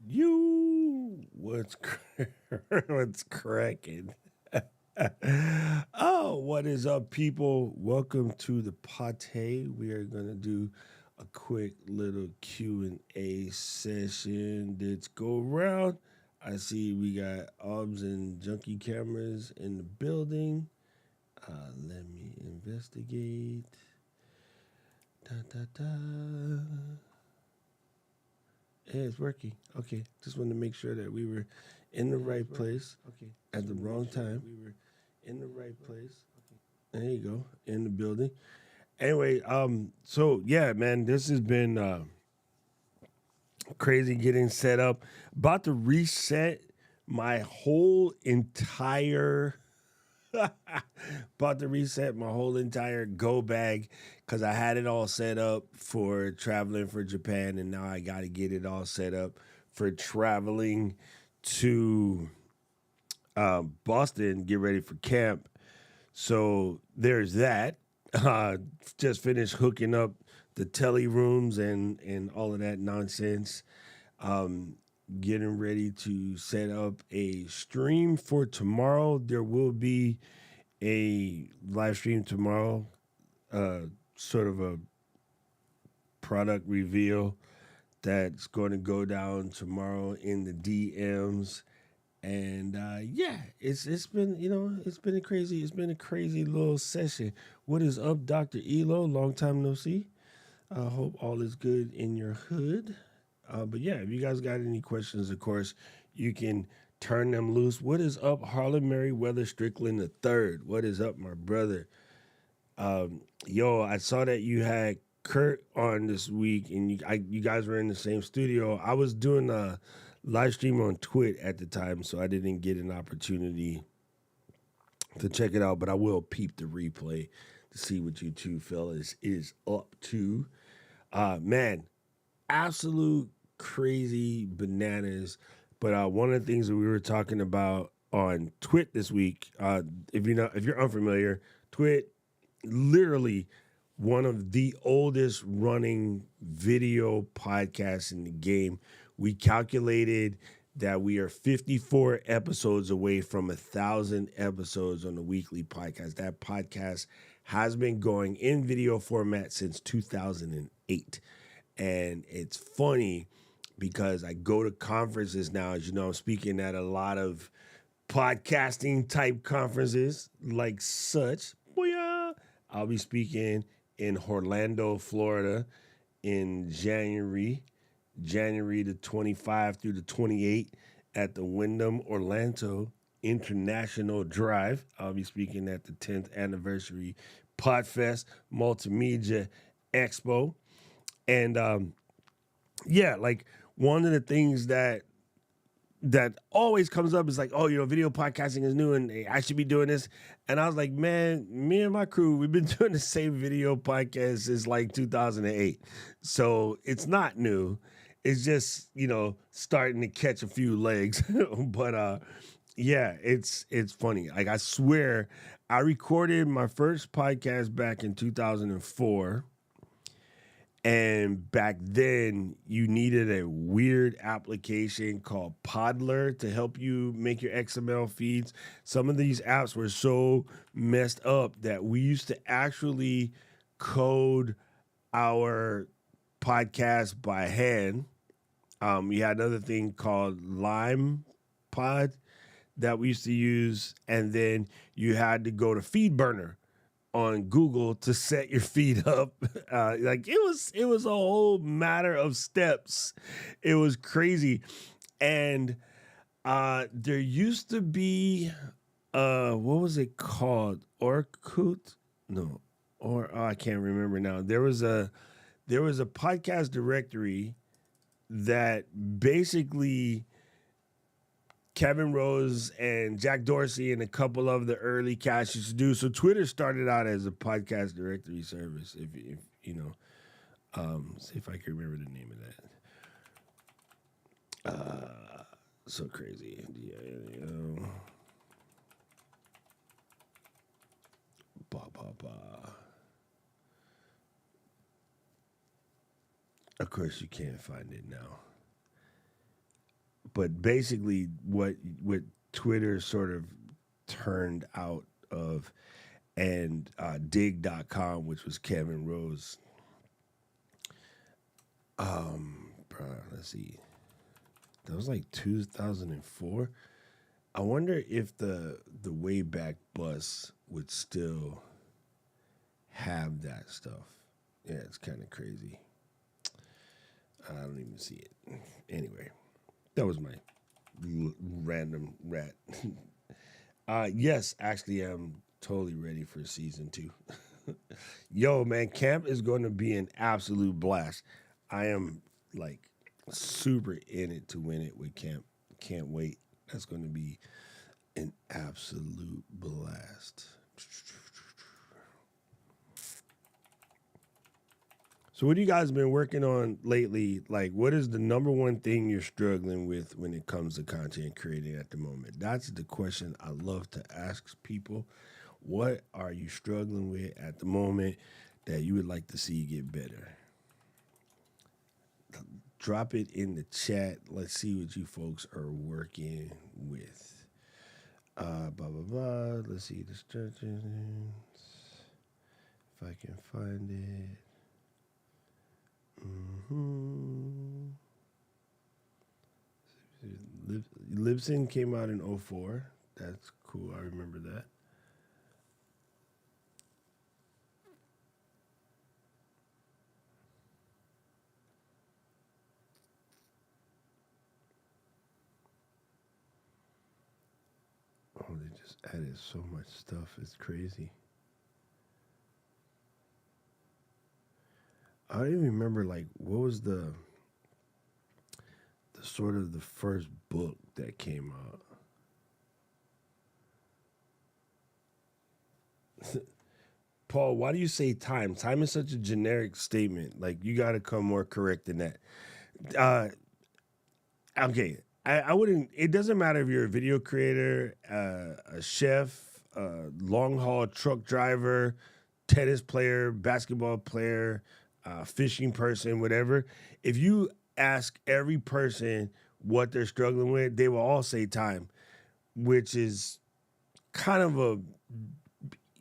What's what's cracking? Oh, what is up, people? Welcome to the Pate. We are gonna do a quick little Q&A session. Let's go around. I see we got OBS and junkie cameras in the building. Let me investigate. Da da da. Yeah, it's working. Okay, just wanted to make sure that we were in the right place at the wrong time. We were in the right place. There you go, in the building. Anyway, so yeah, man, this has been crazy getting set up. About to reset my whole entire about to reset my whole entire go bag because I had it all set up for traveling for Japan, and now I got to get it all set up for traveling to Boston, get ready for camp. So there's that. Just finished hooking up the telly rooms and all of that nonsense. Um, Getting ready to set up a stream for tomorrow. There will be a live stream tomorrow, uh, sort of a product reveal that's going to go down tomorrow in the DMs. And yeah, it's been it's been a crazy little session. What is up, Doctor Elo? Long time no see. I hope all is good in your hood. But yeah, if you guys got any questions, of course, you can turn them loose. What is up, Harlan Merriweather Strickland the third? What is up, my brother? Yo, I saw that you had Kurt on this week, and you guys were in the same studio. I was doing a live stream on Twitch at the time, so I didn't get an opportunity to check it out. But I will peep the replay to see what you two fellas is up to. Man, absolute crazy bananas. But one of the things that we were talking about on Twitch this week, if you're unfamiliar, Twitch literally one of the oldest running video podcasts in the game. We calculated that we are 54 episodes away from 1,000 episodes on the weekly podcast. That podcast has been going in video format since 2008. And it's funny because I go to conferences now. As you know, I'm speaking at a lot of podcasting type conferences like such. Booyah! I'll be speaking in Orlando, Florida in January the 25 through the 28th at the Wyndham Orlando International Drive. I'll be speaking at the 10th anniversary Podfest Multimedia Expo. And yeah, like one of the things that always comes up is like, oh, video podcasting is new and I should be doing this. And I was like, man, me and my crew, we've been doing the same video podcast since like 2008. So it's not new. It's just, starting to catch a few legs. But yeah, it's funny. Like I swear, I recorded my first podcast back in 2004. And back then, you needed a weird application called Podler to help you make your XML feeds. Some of these apps were so messed up that we used to actually code our podcast by hand. We had another thing called Lime Pod that we used to use, and then you had to go to FeedBurner on Google to set your feed up. Like it was a whole matter of steps. It was crazy. And there used to be what was it called? Orkut? No. I can't remember now. There was a podcast directory that basically Kevin Rose and Jack Dorsey and a couple of the early cats used to do. So Twitter started out as a podcast directory service. If you know, see if I can remember the name of that. So crazy. Yeah. Ba ba ba. Of course, you can't find it now. But basically, what Twitter sort of turned out of, and dig.com, which was Kevin Rose. Let's see. That was like 2004. I wonder if the Wayback Bus would still have that stuff. Yeah, it's kind of crazy. I don't even see it. Anyway, that was my random rat. Yes, actually, I'm totally ready for season 2. Yo, man, camp is going to be an absolute blast. I am like super in it to win it with camp. Can't wait. That's going to be an absolute blast. So what have you guys been working on lately? Like, what is the number one thing you're struggling with when it comes to content creating at the moment? That's the question I love to ask people. What are you struggling with at the moment that you would like to see get better? Drop it in the chat. Let's see what you folks are working with. Blah, blah, blah. Let's see the instructions. If I can find it. Libsyn came out in 04. That's cool. I remember that. Oh, they just added so much stuff. It's crazy. I don't even remember, like, what was the sort of the first book that came out. Paul, why do you say time? Time is such a generic statement. Like, you got to come more correct than that. Okay, I wouldn't. It doesn't matter if you're a video creator, a chef, a long haul truck driver, tennis player, basketball player, fishing person, whatever. If you ask every person what they're struggling with, they will all say time, which is kind of a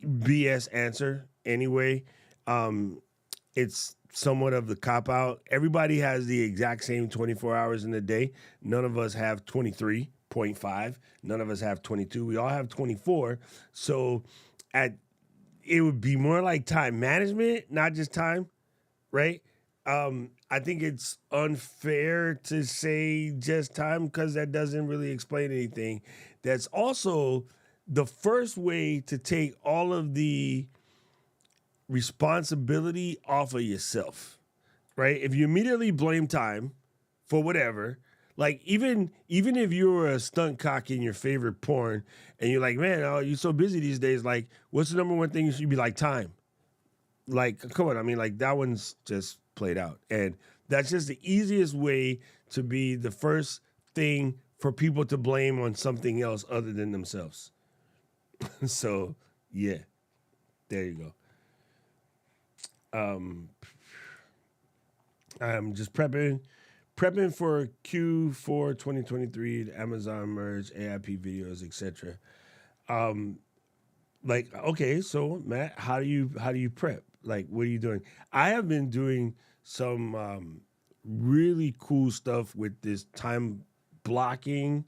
BS answer anyway. It's somewhat of the cop out. Everybody has the exact same 24 hours in the day. None of us have 23.5. None of us have 22. We all have 24. So it would be more like time management, not just time, right? I think it's unfair to say just time because that doesn't really explain anything. That's also the first way to take all of the responsibility off of yourself, right? If you immediately blame time for whatever, like even if you were a stunt cock in your favorite porn and you're like, man, oh, you're so busy these days, like, what's the number one thing you should be like? Time. Like, come on, I mean, like, that one's just played out. And that's just the easiest way to be the first thing for people to blame on something else other than themselves. So, yeah, there you go. I'm just prepping for Q4 2023, the Amazon merge, AIP videos, etc. Like, okay, so Matt, how do you prep? Like, what are you doing? I have been doing some really cool stuff with this time blocking.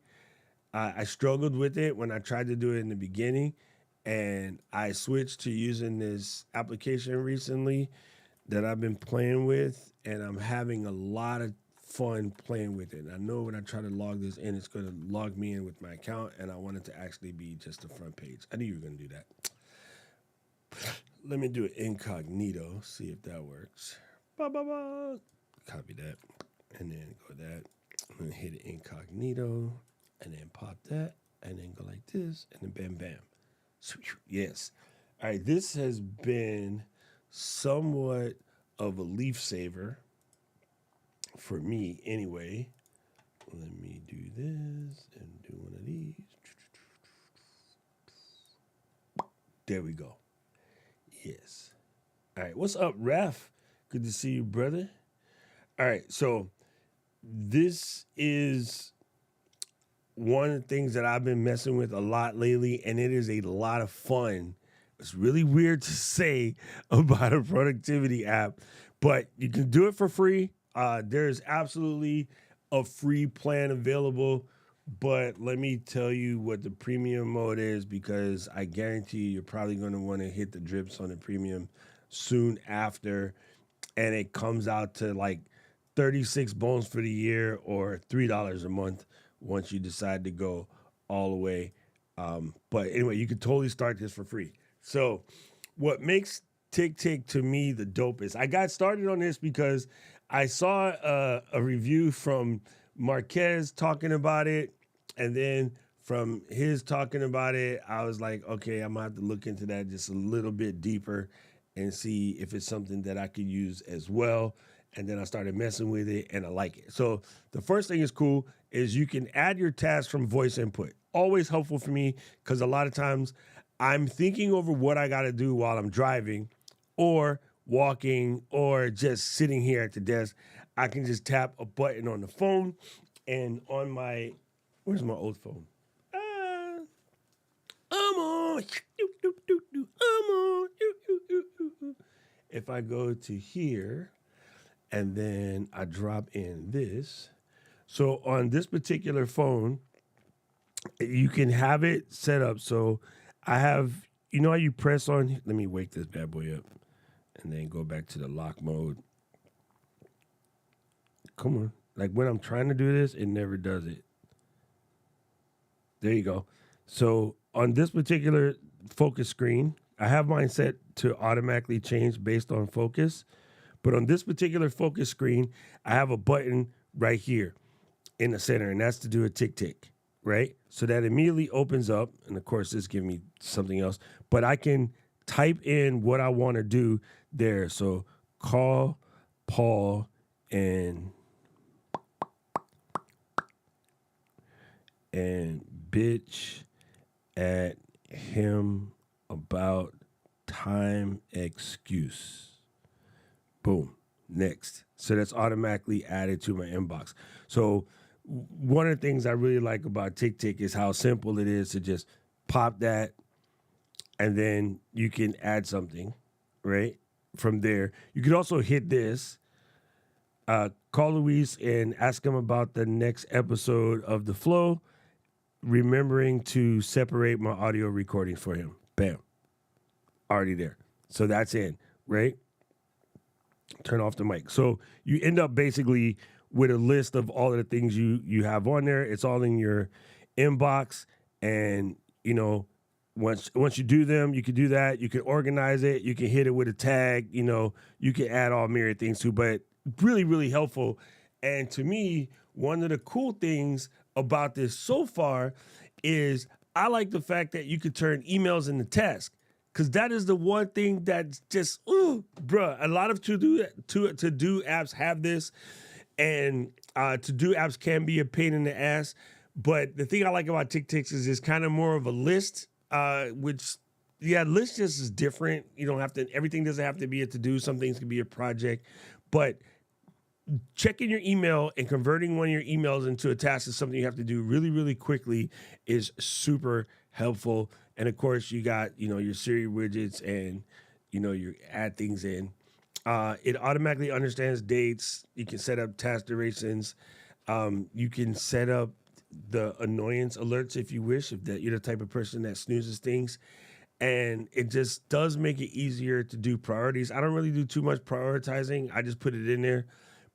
I struggled with it when I tried to do it in the beginning, and I switched to using this application recently that I've been playing with, and I'm having a lot of fun playing with it. And I know when I try to log this in, it's going to log me in with my account, and I want it to actually be just the front page. I knew you were going to do that. Let me do it incognito, see if that works. Ba-ba-ba. Copy that, and then go that. I'm going to hit it incognito, and then pop that, and then go like this, and then bam, bam. Yes. All right, this has been somewhat of a leaf saver for me anyway. Let me do this and do one of these. There we go. Yes. All right, what's up, Raf? Good to see you, brother. All right, so this is one of the things that I've been messing with a lot lately, and it is a lot of fun. It's really weird to say about a productivity app, but you can do it for free. There's absolutely a free plan available, but let me tell you what the premium mode is because I guarantee you're probably going to want to hit the drips on the premium soon after, and it comes out to like 36 bones for the year or $3 a month once you decide to go all the way. But anyway, you can totally start this for free. So, what makes TickTick to me the dopest? I got started on this because I saw a review from Marquez talking about it, and then from his talking about it, I was like, okay, I'm gonna have to look into that just a little bit deeper and see if it's something that I could use as well. And then I started messing with it and I like it. So the first thing is cool is you can add your tasks from voice input. Always helpful for me because a lot of times I'm thinking over what I got to do while I'm driving or walking or just sitting here at the desk. I can just tap a button on the phone and on my, where's my old phone? I'm on. I'm on. If I go to here and then I drop in this. So on this particular phone, you can have it set up. So I have, you know how you press on, let me wake this bad boy up and then go back to the lock mode. Come on. Like when I'm trying to do this, it never does it. There you go. So on this particular focus screen, I have mine set to automatically change based on focus. But on this particular focus screen, I have a button right here in the center, and that's to do a tick, right? So that immediately opens up, and of course, this gives me something else, but I can type in what I want to do there. So call Paul and bitch at him about time excuse. Boom. Next. So that's automatically added to my inbox. So one of the things I really like about TickTick is how simple it is to just pop that and then you can add something, right? From there. You could also hit this, call Luis and ask him about the next episode of The Flow, remembering to separate my audio recordings for him. Bam. Already there. So that's in, right? Turn off the mic. So you end up basically with a list of all of the things you have on there. It's all in your inbox. And, you know, once you do them, you can do that. You can organize it. You can hit it with a tag. You know, you can add all myriad things too. But really, really helpful. And to me, one of the cool things about this so far is I like the fact that you could turn emails into tasks. Because that is the one thing that's just, ooh, bruh. A lot of to-do apps have this, and to-do apps can be a pain in the ass. But the thing I like about TickTick is it's kind of more of a list, which, yeah, list just is different. You don't have to, everything doesn't have to be a to-do. Some things can be a project. But checking your email and converting one of your emails into a task is something you have to do really, really quickly is super helpful. And of course, you got, you know, your Siri widgets and, you know, you add things in. It automatically understands dates. You can set up task durations. You can set up the annoyance alerts if you wish, if that you're the type of person that snoozes things. And it just does make it easier to do priorities. I don't really do too much prioritizing. I just put it in there.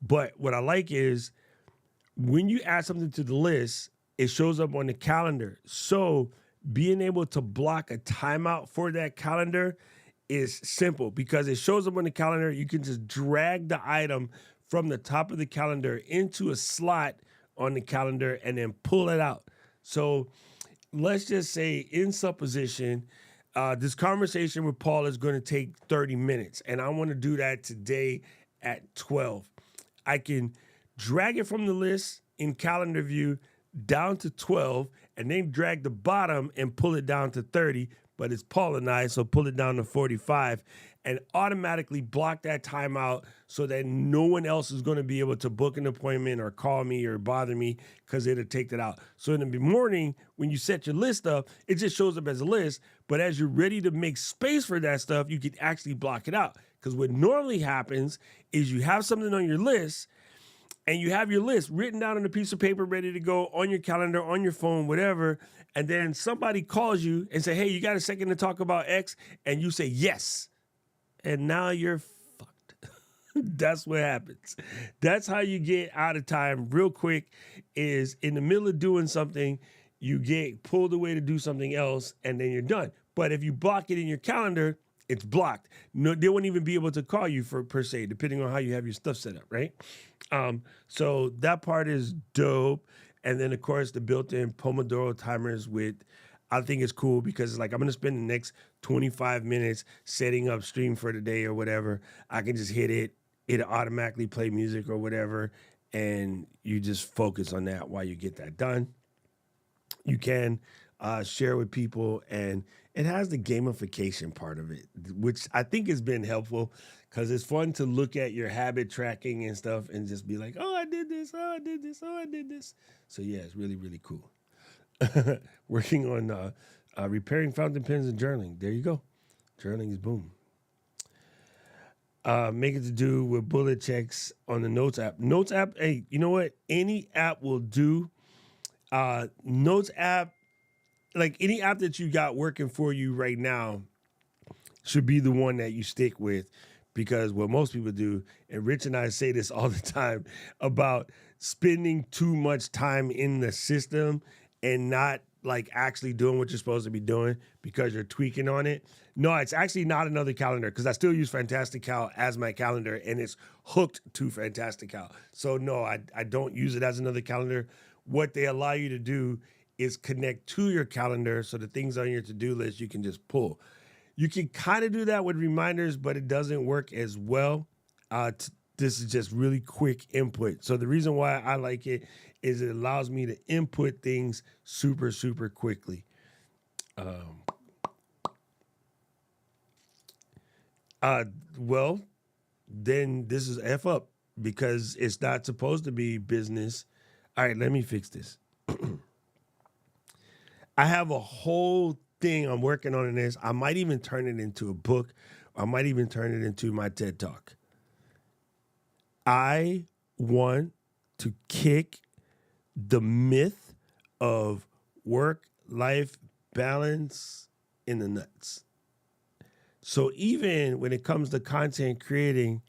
But what I like is when you add something to the list, it shows up on the calendar. So being able to block a timeout for that calendar is simple because it shows up on the calendar. You can just drag the item from the top of the calendar into a slot on the calendar and then pull it out. So let's just say in supposition, this conversation with Paul is going to take 30 minutes and I want to do that today at 12. I can drag it from the list in calendar view down to 12 and then drag the bottom and pull it down to 30. but it's Paul and I, so pull it down to 45 and automatically block that time out so that no one else is going to be able to book an appointment or call me or bother me because it'll take that out. So in the morning, when you set your list up, it just shows up as a list. But as you're ready to make space for that stuff, you can actually block it out. Because what normally happens is you have something on your list and you have your list written down on a piece of paper, ready to go on your calendar, on your phone, whatever. And then somebody calls you and say, hey, you got a second to talk about X? And you say, yes. And now you're fucked. That's what happens. That's how you get out of time real quick, is in the middle of doing something, you get pulled away to do something else, and then you're done. But if you block it in your calendar, it's blocked. No, they won't even be able to call you per se, depending on how you have your stuff set up, right? So that part is dope. And then, of course, the built-in Pomodoro timers I think it's cool because it's like I'm going to spend the next 25 minutes setting up stream for the day or whatever. I can just hit it. It'll automatically play music or whatever. And you just focus on that while you get that done. You can share with people, and it has the gamification part of it, which I think has been helpful because it's fun to look at your habit tracking and stuff and just be like, oh, I did this, oh, I did this, oh, I did this. So yeah, it's really, really cool. Working on repairing fountain pens and journaling. There you go. Journaling is boom. Make it to do with bullet checks on the Notes app. Notes app, hey, you know what? Any app will do. Notes app, like any app that you got working for you right now should be the one that you stick with, because what most people do, and Rich and I say this all the time about spending too much time in the system and not like actually doing what you're supposed to be doing because you're tweaking on it. No, it's actually not another calendar, because I still use Fantastical as my calendar and it's hooked to Fantastical. So no, I don't use it as another calendar. What they allow you to do is connect to your calendar, so the things on your to-do list you can just pull. You can kind of do that with reminders, but it doesn't work as well. This is just really quick input. So the reason why I like it is it allows me to input things super, super quickly. Well, then this is F up, because it's not supposed to be business. All right, let me fix this. I have a whole thing I'm working on in this. I might even turn it into a book. I might even turn it into my TED Talk. I want to kick the myth of work-life balance in the nuts. So even when it comes to content creating,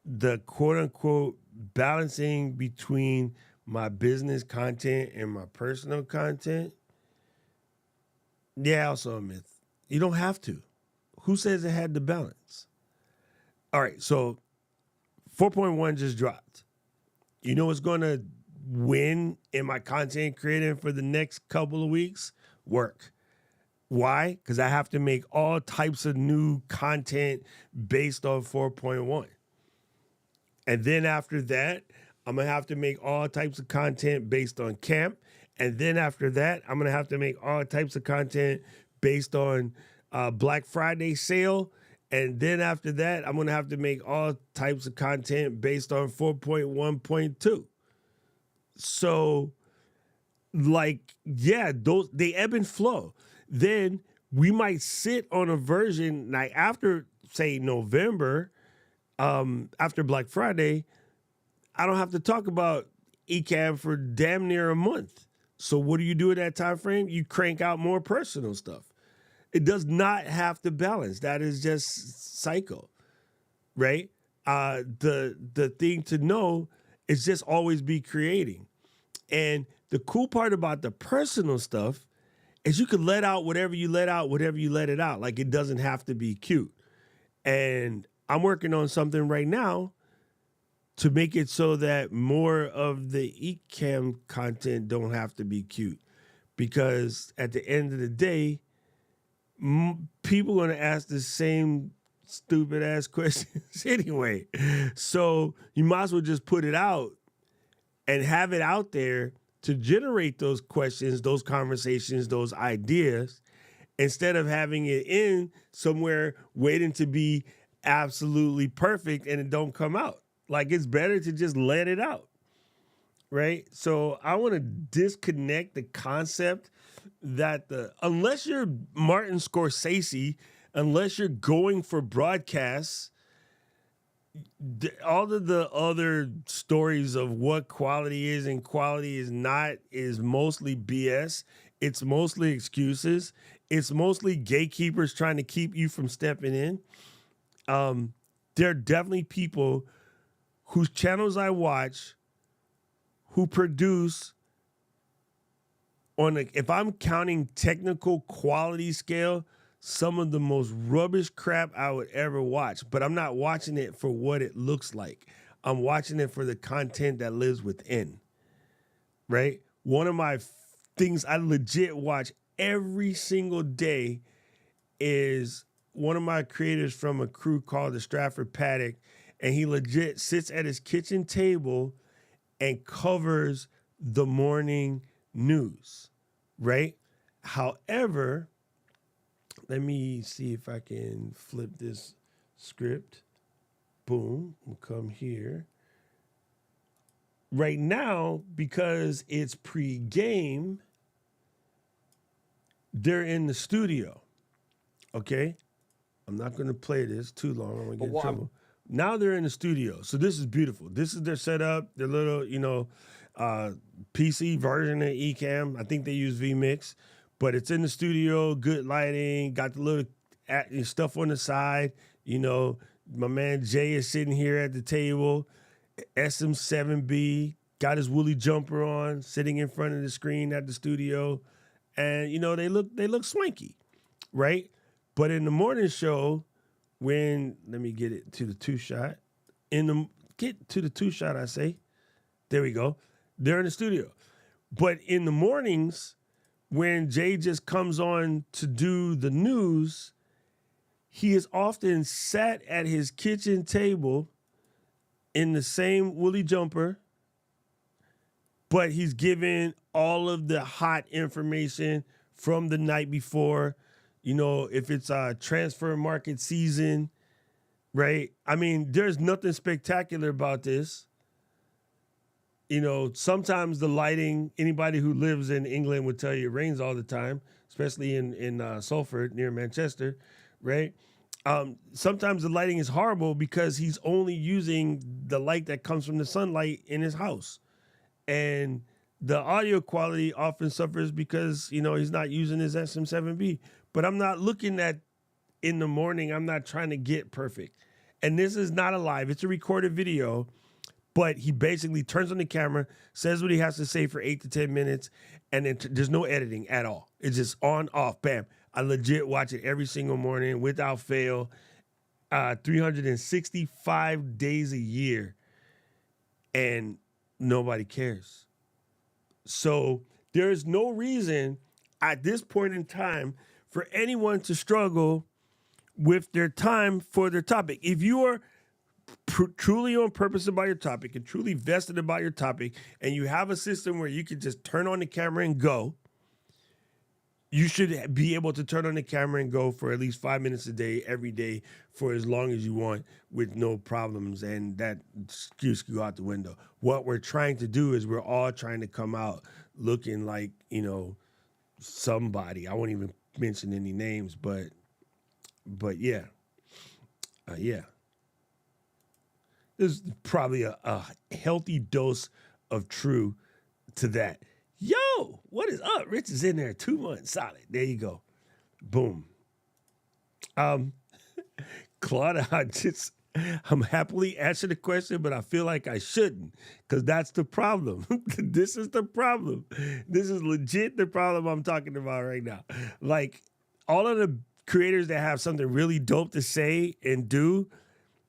the quote-unquote balancing between my business content and my personal content, yeah, also a myth. You don't have to. Who says it had to balance? All right, so 4.1 just dropped. You know what's going to win in my content creating for the next couple of weeks? Work. Why? Because I have to make all types of new content based on 4.1. And then after that, I'm going to have to make all types of content based on camp. And then after that, I'm going to have to make all types of content based on Black Friday sale. And then after that, I'm going to have to make all types of content based on 4.1.2. So, like, yeah, they ebb and flow. Then we might sit on a version like after, say, November, after Black Friday, I don't have to talk about Ecamm for damn near a month. So what do you do at that time frame? You crank out more personal stuff. It does not have to balance. That is just cycle, right? The thing to know is just always be creating. And the cool part about the personal stuff is you can let out whatever you let out, whatever you let it out. Like, it doesn't have to be cute. And I'm working on something right now to make it so that more of the Ecamm content don't have to be cute. Because at the end of the day, people are going to ask the same stupid ass questions anyway. So you might as well just put it out and have it out there to generate those questions, those conversations, those ideas. instead of having it in somewhere waiting to be absolutely perfect and it don't come out. Like it's better to just let it out. Right? So I want to disconnect the concept that unless you're Martin Scorsese, unless you're going for broadcasts, all of the other stories of what quality is and quality is not is mostly BS. It's mostly excuses. It's mostly gatekeepers trying to keep you from stepping in. There are definitely people whose channels I watch who produce if I'm counting technical quality scale, some of the most rubbish crap I would ever watch. But I'm not watching it for what it looks like. I'm watching it for the content that lives within. Right? One of my things I legit watch every single day is one of my creators from a crew called the Stratford Paddock, and he legit sits at his kitchen table and covers the morning news, right? However, let me see if I can flip this script. Boom, we'll come here. Right now, because it's pre-game, they're in the studio, okay? I'm not going to play this too long. I'm going to get in trouble. Now they're in the studio. So this is beautiful. This is their setup, their little, PC version of Ecamm. I think they use vMix, but it's in the studio, good lighting, got the little stuff on the side. My man Jay is sitting here at the table, SM7B, got his woolly jumper on, sitting in front of the screen at the studio. And, they look swanky, right? But in the morning show, let me get it to the two shot. Get to the two shot, I say. There we go. They're in the studio. But in the mornings, when Jay just comes on to do the news, he is often sat at his kitchen table in the same woolly jumper, but he's giving all of the hot information from the night before. If it's a transfer market season, right? I mean, there's nothing spectacular about this. Sometimes the lighting, anybody who lives in England would tell you it rains all the time, especially in Salford near Manchester, right? Sometimes the lighting is horrible because he's only using the light that comes from the sunlight in his house. And the audio quality often suffers because, he's not using his SM7B. But I'm not looking at in the morning, I'm not trying to get perfect. And this is not a live, it's a recorded video. But he basically turns on the camera, says what he has to say for 8 to 10 minutes, and then there's no editing at all. It's just on, off, bam. I legit watch it every single morning without fail, 365 days a year, and nobody cares. So there's no reason at this point in time for anyone to struggle with their time for their topic. If you are truly on purpose about your topic and truly vested about your topic, and you have a system where you can just turn on the camera and go, you should be able to turn on the camera and go for at least 5 minutes a day, every day, for as long as you want with no problems, and that excuse can go out the window. What we're trying to do is we're all trying to come out looking like, somebody. I won't even mention any names, but yeah. Yeah. There's probably a healthy dose of true to that. Yo, what is up? Rich is in there 2 months solid. There you go. Boom. Claudia, I'm happily answering the question, but I feel like I shouldn't, because that's the problem. This is the problem. This is legit the problem I'm talking about right now. Like, all of the creators that have something really dope to say and do,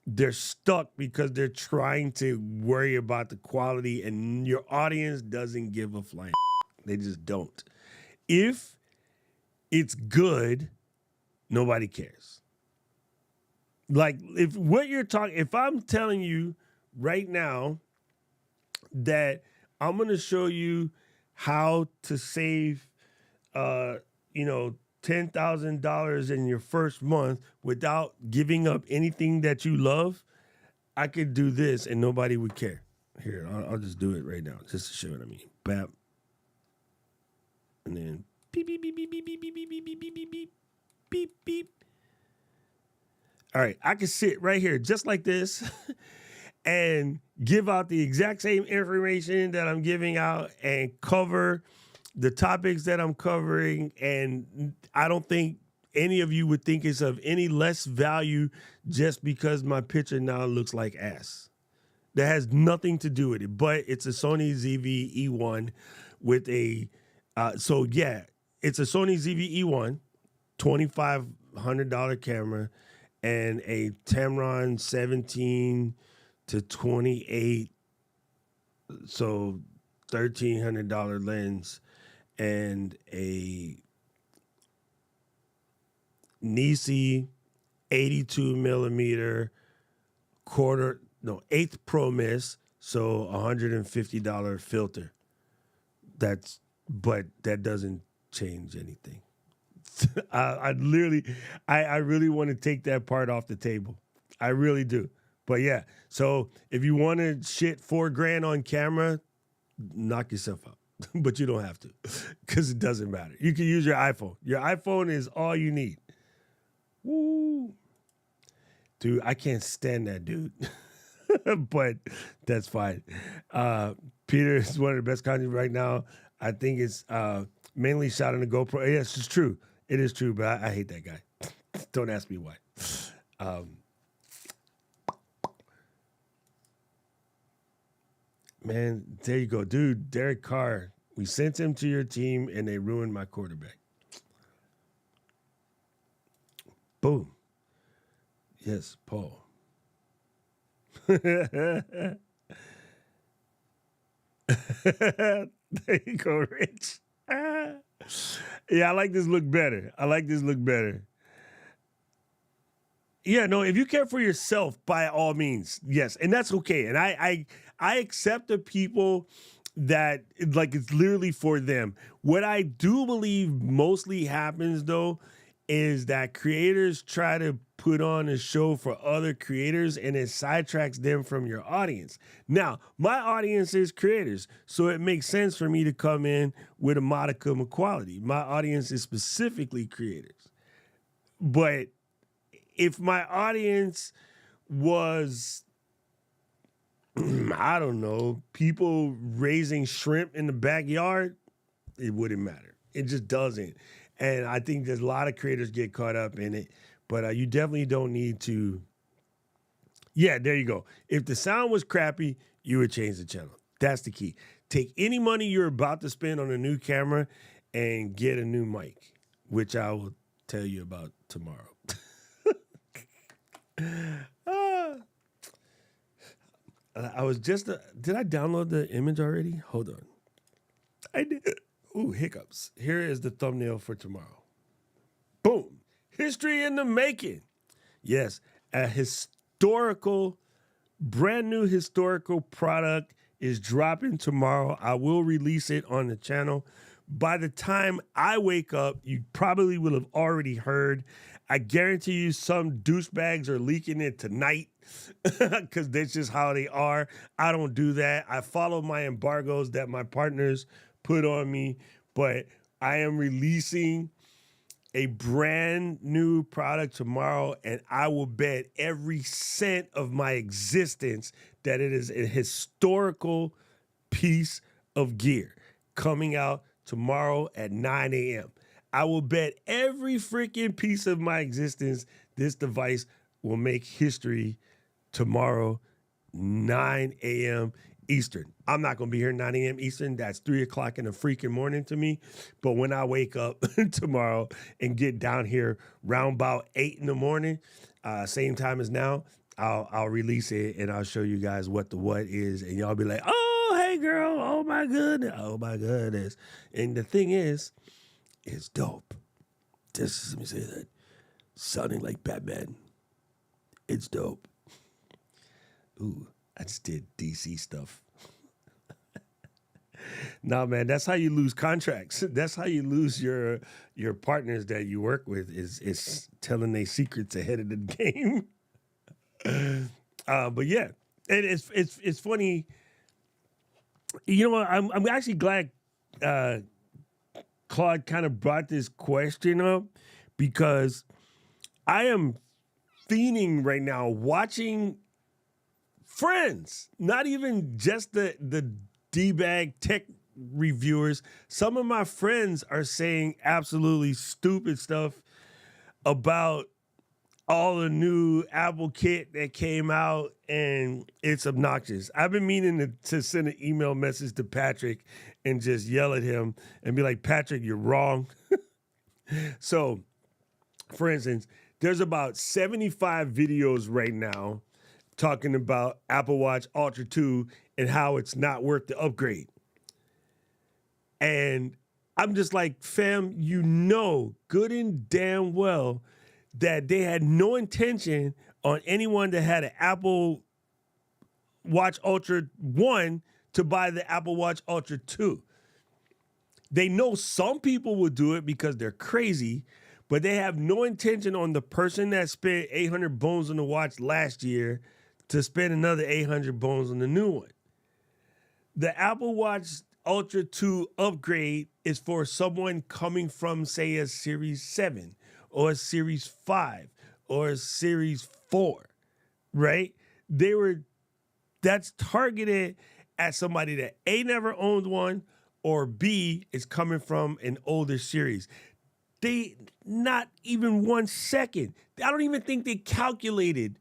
they're stuck because they're trying to worry about the quality, and your audience doesn't give a flying. They just don't. If it's good, nobody cares. Like, if I'm telling you right now that I'm going to show you how to save, $10,000 in your first month without giving up anything that you love, I could do this and nobody would care. Here, I'll just do it right now just to show what I mean. Bap. And then beep, beep, beep, beep, beep, beep, beep, beep, beep, beep, beep, beep, beep, beep. All right, I can sit right here just like this and give out the exact same information that I'm giving out and cover the topics that I'm covering. And I don't think any of you would think it's of any less value just because my picture now looks like ass. That has nothing to do with it, but it's a Sony ZV-E1 with a, it's a Sony ZV-E1, $2,500 camera, and a Tamron 17 to 28, so $1,300 lens, and a Nisi 82 millimeter eighth Pro Miss, so $150 filter. But that doesn't change anything. I really want to take that part off the table. I really do. But yeah, so if you want to shit $4,000 on camera, knock yourself out. But you don't have to, because it doesn't matter. You can use your iPhone. Your iPhone is all you need. Woo. Dude, I can't stand that dude. But that's fine. Peter is one of the best content right now. I think it's mainly shot on the GoPro. Yes, it's true. It is true, but I hate that guy. Don't ask me why. Man, there you go. Dude, Derek Carr, we sent him to your team and they ruined my quarterback. Boom. Yes, Paul. There you go, Rich. Yeah, I like this look better. Yeah, no, if you care for yourself, by all means, yes. And that's okay. And I accept the people that, like, it's literally for them. What I do believe mostly happens, though, is that creators try to put on a show for other creators and it sidetracks them from your audience. Now, my audience is creators, so it makes sense for me to come in with a modicum of quality. My audience is specifically creators. But if my audience was, I don't know, people raising shrimp in the backyard, it wouldn't matter. It just doesn't. And I think there's a lot of creators get caught up in it, but you definitely don't need to. Yeah, there you go. If the sound was crappy, you would change the channel. That's the key. Take any money you're about to spend on a new camera and get a new mic, which I will tell you about tomorrow. I was just, did I download the image already? Hold on. I did. Ooh, hiccups. Here is the thumbnail for tomorrow. Boom. History in the making. Yes, a historical, brand new historical product is dropping tomorrow. I will release it on the channel. By the time I wake up, you probably will have already heard. I guarantee you some douchebags are leaking it tonight because that's just how they are. I don't do that. I follow my embargoes that my partners put on me, but I am releasing a brand new product tomorrow, and I will bet every cent of my existence that it is a historical piece of gear coming out tomorrow at 9 a.m. I will bet every freaking piece of my existence this device will make history tomorrow, 9 a.m. Eastern. I'm not going to be here 9 a.m. Eastern. That's 3 o'clock in the freaking morning to me. But when I wake up tomorrow and get down here round about 8 in the morning, same time as now, I'll release it and I'll show you guys what the what is. And y'all be like, oh, hey, girl. Oh, my goodness. Oh, my goodness. And the thing is, it's dope. Just let me say that. Sounding like Batman. It's dope. Ooh, I just did DC stuff. Nah, man, that's how you lose contracts. That's how you lose your partners that you work with is telling their secrets ahead of the game. But yeah, and it's funny. You know what? I'm actually glad Claude kind of brought this question up because I am fiending right now watching friends, not even just the D-bag tech reviewers. Some of my friends are saying absolutely stupid stuff about all the new Apple kit that came out, and it's obnoxious. I've been meaning to send an email message to Patrick and just yell at him and be like, Patrick, you're wrong. So, for instance, there's about 75 videos right now talking about Apple Watch Ultra 2 and how it's not worth the upgrade. And I'm just like, fam, you know good and damn well that they had no intention on anyone that had an Apple Watch Ultra 1 to buy the Apple Watch Ultra 2. They know some people will do it because they're crazy, but they have no intention on the person that spent 800 bones on the watch last year to spend another 800 bones on the new one. The Apple Watch Ultra 2 upgrade is for someone coming from, say, a Series 7 or a Series 5 or a Series 4, right? That's targeted at somebody that A, never owned one, or B, is coming from an older series. They, not even 1 second. I don't even think they calculated,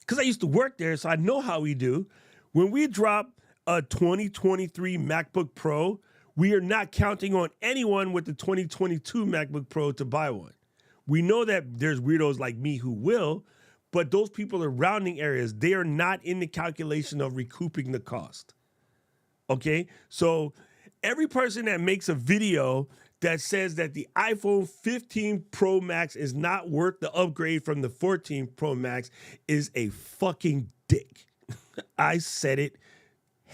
because I used to work there, so I know how we do. When we drop a 2023 MacBook Pro, we are not counting on anyone with the 2022 MacBook Pro to buy one. We know that there's weirdos like me who will, but those people are rounding areas. They are not in the calculation of recouping the cost. Okay? So every person that makes a video that says that the iPhone 15 Pro Max is not worth the upgrade from the 14 Pro Max is a fucking dick. I said it.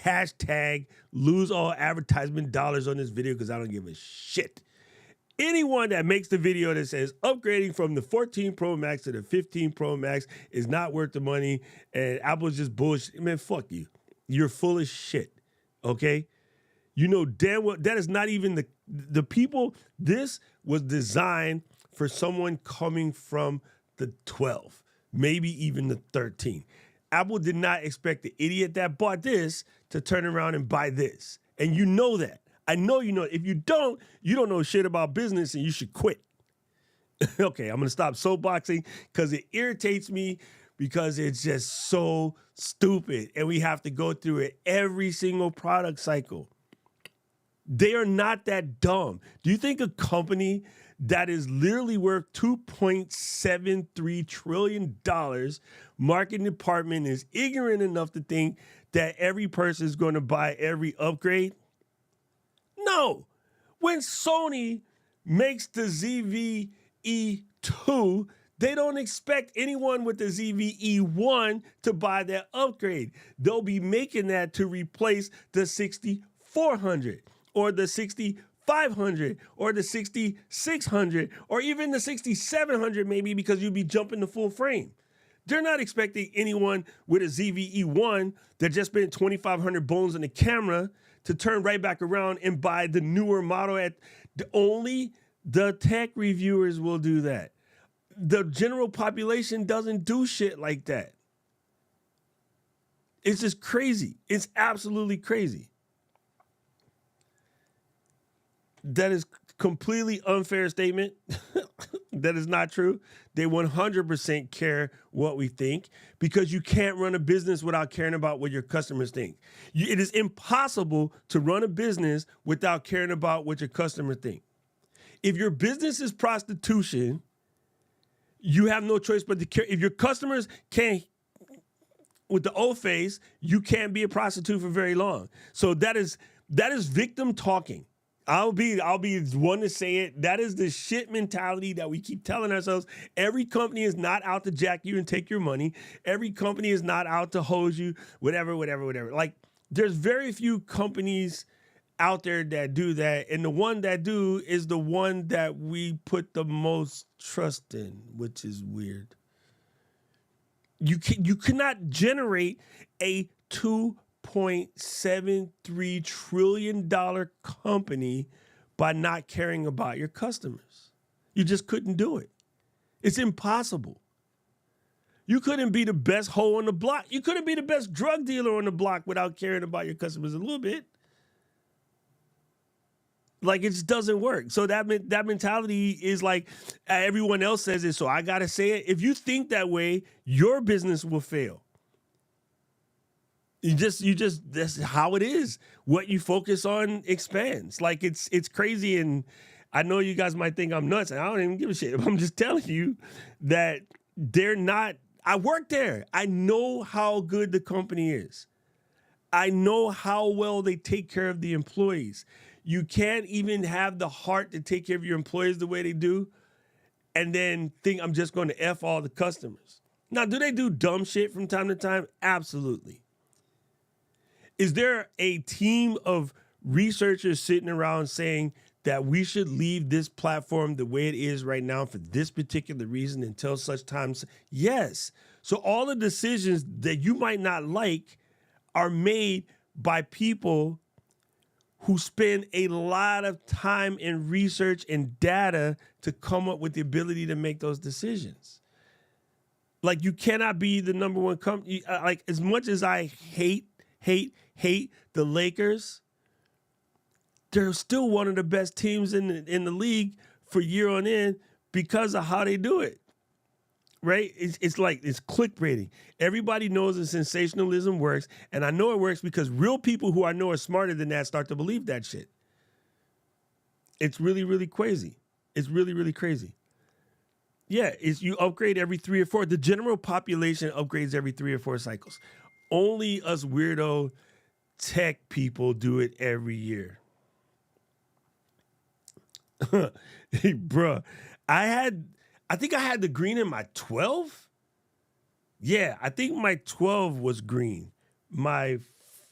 Hashtag lose all advertisement dollars on this video because I don't give a shit. Anyone that makes the video that says upgrading from the 14 Pro Max to the 15 Pro Max is not worth the money and Apple's just bullshit, man, fuck you. You're full of shit, okay? You know damn well that is not even the people. This was designed for someone coming from the 12, maybe even the 13. Apple did not expect the idiot that bought this to turn around and buy this. And you know that. I know you know. If you don't know shit about business and you should quit. Okay, I'm going to stop soapboxing because it irritates me because it's just so stupid. And we have to go through it every single product cycle. They are not that dumb. Do you think a company that is literally worth $2.73 trillion, marketing department is ignorant enough to think that every person is going to buy every upgrade? No. When Sony makes the ZVE2, they don't expect anyone with the ZVE1 to buy that upgrade. They'll be making that to replace the 6400 or the 6500 or the 6600 or even the 6700 maybe because you'll be jumping the full frame. They're not expecting anyone with a ZVE1 that just spent 2,500 bones on the camera to turn right back around and buy the newer model. Only the tech reviewers will do that. The general population doesn't do shit like that. It's just crazy. It's absolutely crazy. That is completely unfair statement. That is not true. They 100% care what we think because you can't run a business without caring about what your customers think. It is impossible to run a business without caring about what your customers think. If your business is prostitution, you have no choice but to care. If your customers can't, with the old face, you can't be a prostitute for very long. So that is victim talking. I'll be one to say it. That is the shit mentality that we keep telling ourselves. Every company is not out to jack you and take your money. Every company is not out to hose you, whatever. Like, there's very few companies out there that do that, and the one that do is the one that we put the most trust in, which is weird. You cannot generate a $2.73 trillion company by not caring about your customers. You just couldn't do it. It's impossible. You couldn't be the best hoe on the block. You couldn't be the best drug dealer on the block without caring about your customers a little bit. Like, it just doesn't work. So that mentality is like everyone else says it, so I got to say it. If you think that way, your business will fail. You just that's how it is. What you focus on expands. Like, it's crazy, and I know you guys might think I'm nuts, and I don't even give a shit. I'm just telling you that they're not. I work there. I know how good the company is. I know how well they take care of the employees. You can't even have the heart to take care of your employees the way they do and then think I'm just going to F all the customers. Now, do they do dumb shit from time to time? Absolutely. Is there a team of researchers sitting around saying that we should leave this platform the way it is right now for this particular reason until such times? Yes. So all the decisions that you might not like are made by people who spend a lot of time in research and data to come up with the ability to make those decisions. Like, you cannot be the number one company. Like, as much as I hate the Lakers, they're still one of the best teams in the league for year on end because of how they do it. Right? It's like, it's clickbaiting. Everybody knows that sensationalism works, and I know it works because real people who I know are smarter than that start to believe that shit. It's really, really crazy. It's really, really crazy. Yeah, you upgrade every 3 or 4. The general population upgrades every 3 or 4 cycles. Only us weirdo tech people do it every year. Hey, bruh, I think I had the green in my 12. Yeah, I think my 12 was green. My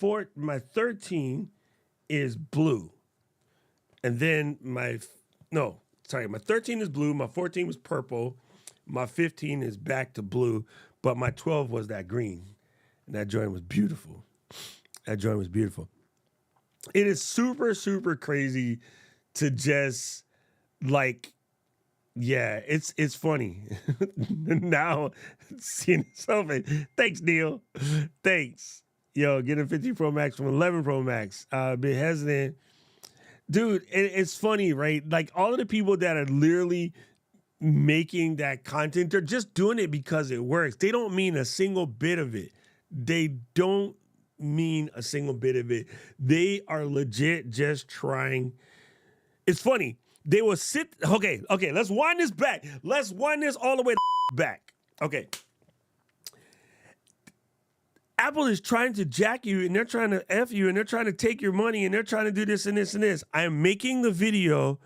13 is blue. And then my 13 is blue. My 14 was purple. My 15 is back to blue. But my 12 was that green. And that joint was beautiful. It is super, super crazy to just, like, yeah, it's funny. Now, seeing itself. Thanks, Neil. Thanks. Yo, getting 15 Pro Max from 11 Pro Max. Been hesitant. Dude, it's funny, right? Like, all of the people that are literally making that content, they're just doing it because it works. They don't mean a single bit of it. They are legit just trying. It's funny. They will sit. Okay. Let's wind this back. Let's wind this all the way back. Okay. Apple is trying to jack you, and they're trying to F you, and they're trying to take your money, and they're trying to do this and this and this. I am making the video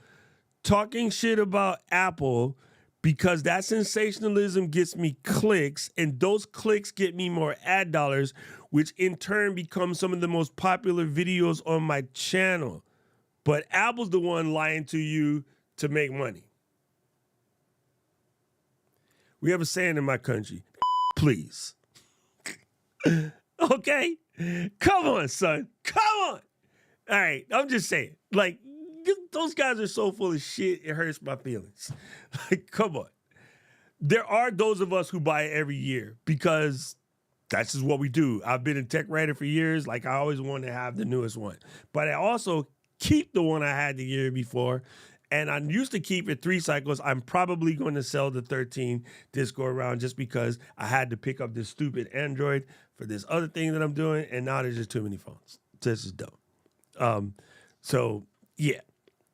talking shit about Apple because that sensationalism gets me clicks, and those clicks get me more ad dollars, which in turn becomes some of the most popular videos on my channel. But Apple's the one lying to you to make money. We have a saying in my country, please. Okay? Come on, son. Come on. All right, I'm just saying. Like, those guys are so full of shit, it hurts my feelings. Like, come on. There are those of us who buy it every year because that's just what we do. I've been a tech writer for years. Like, I always want to have the newest one. But I also keep the one I had the year before, and I used to keep it 3 cycles. I'm probably going to sell the 13 this go around just because I had to pick up this stupid Android for this other thing that I'm doing, and now there's just too many phones. This is dumb. So yeah,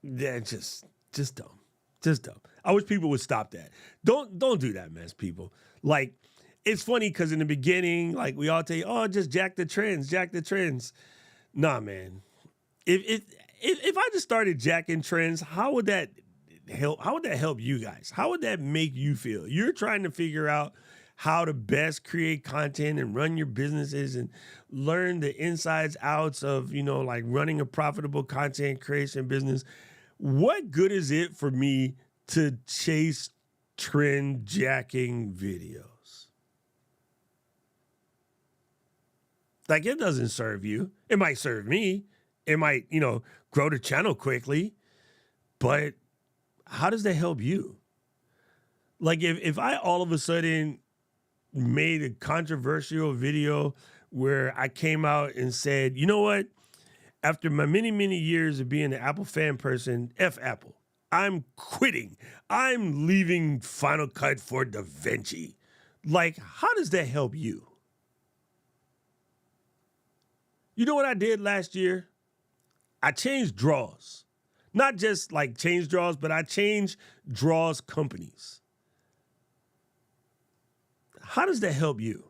just dumb, just dumb. I wish people would stop that. Don't do that mess, people. Like, it's funny because in the beginning, like, we all tell you, oh, just jack the trends. Nah, man. If I just started jacking trends, how would that help you guys? How would that make you feel? You're trying to figure out how to best create content and run your businesses and learn the insides outs of, like running a profitable content creation business, what good is it for me to chase trend jacking videos? Like, it doesn't serve you. It might serve me. It might, grow the channel quickly. But how does that help you? Like, if I all of a sudden made a controversial video where I came out and said, you know what? After my many, many years of being an Apple fan person, F Apple. I'm quitting. I'm leaving Final Cut for DaVinci. Like, how does that help you? You know what I did last year? I changed draws. Not just like change draws, but I changed draws companies. How does that help you?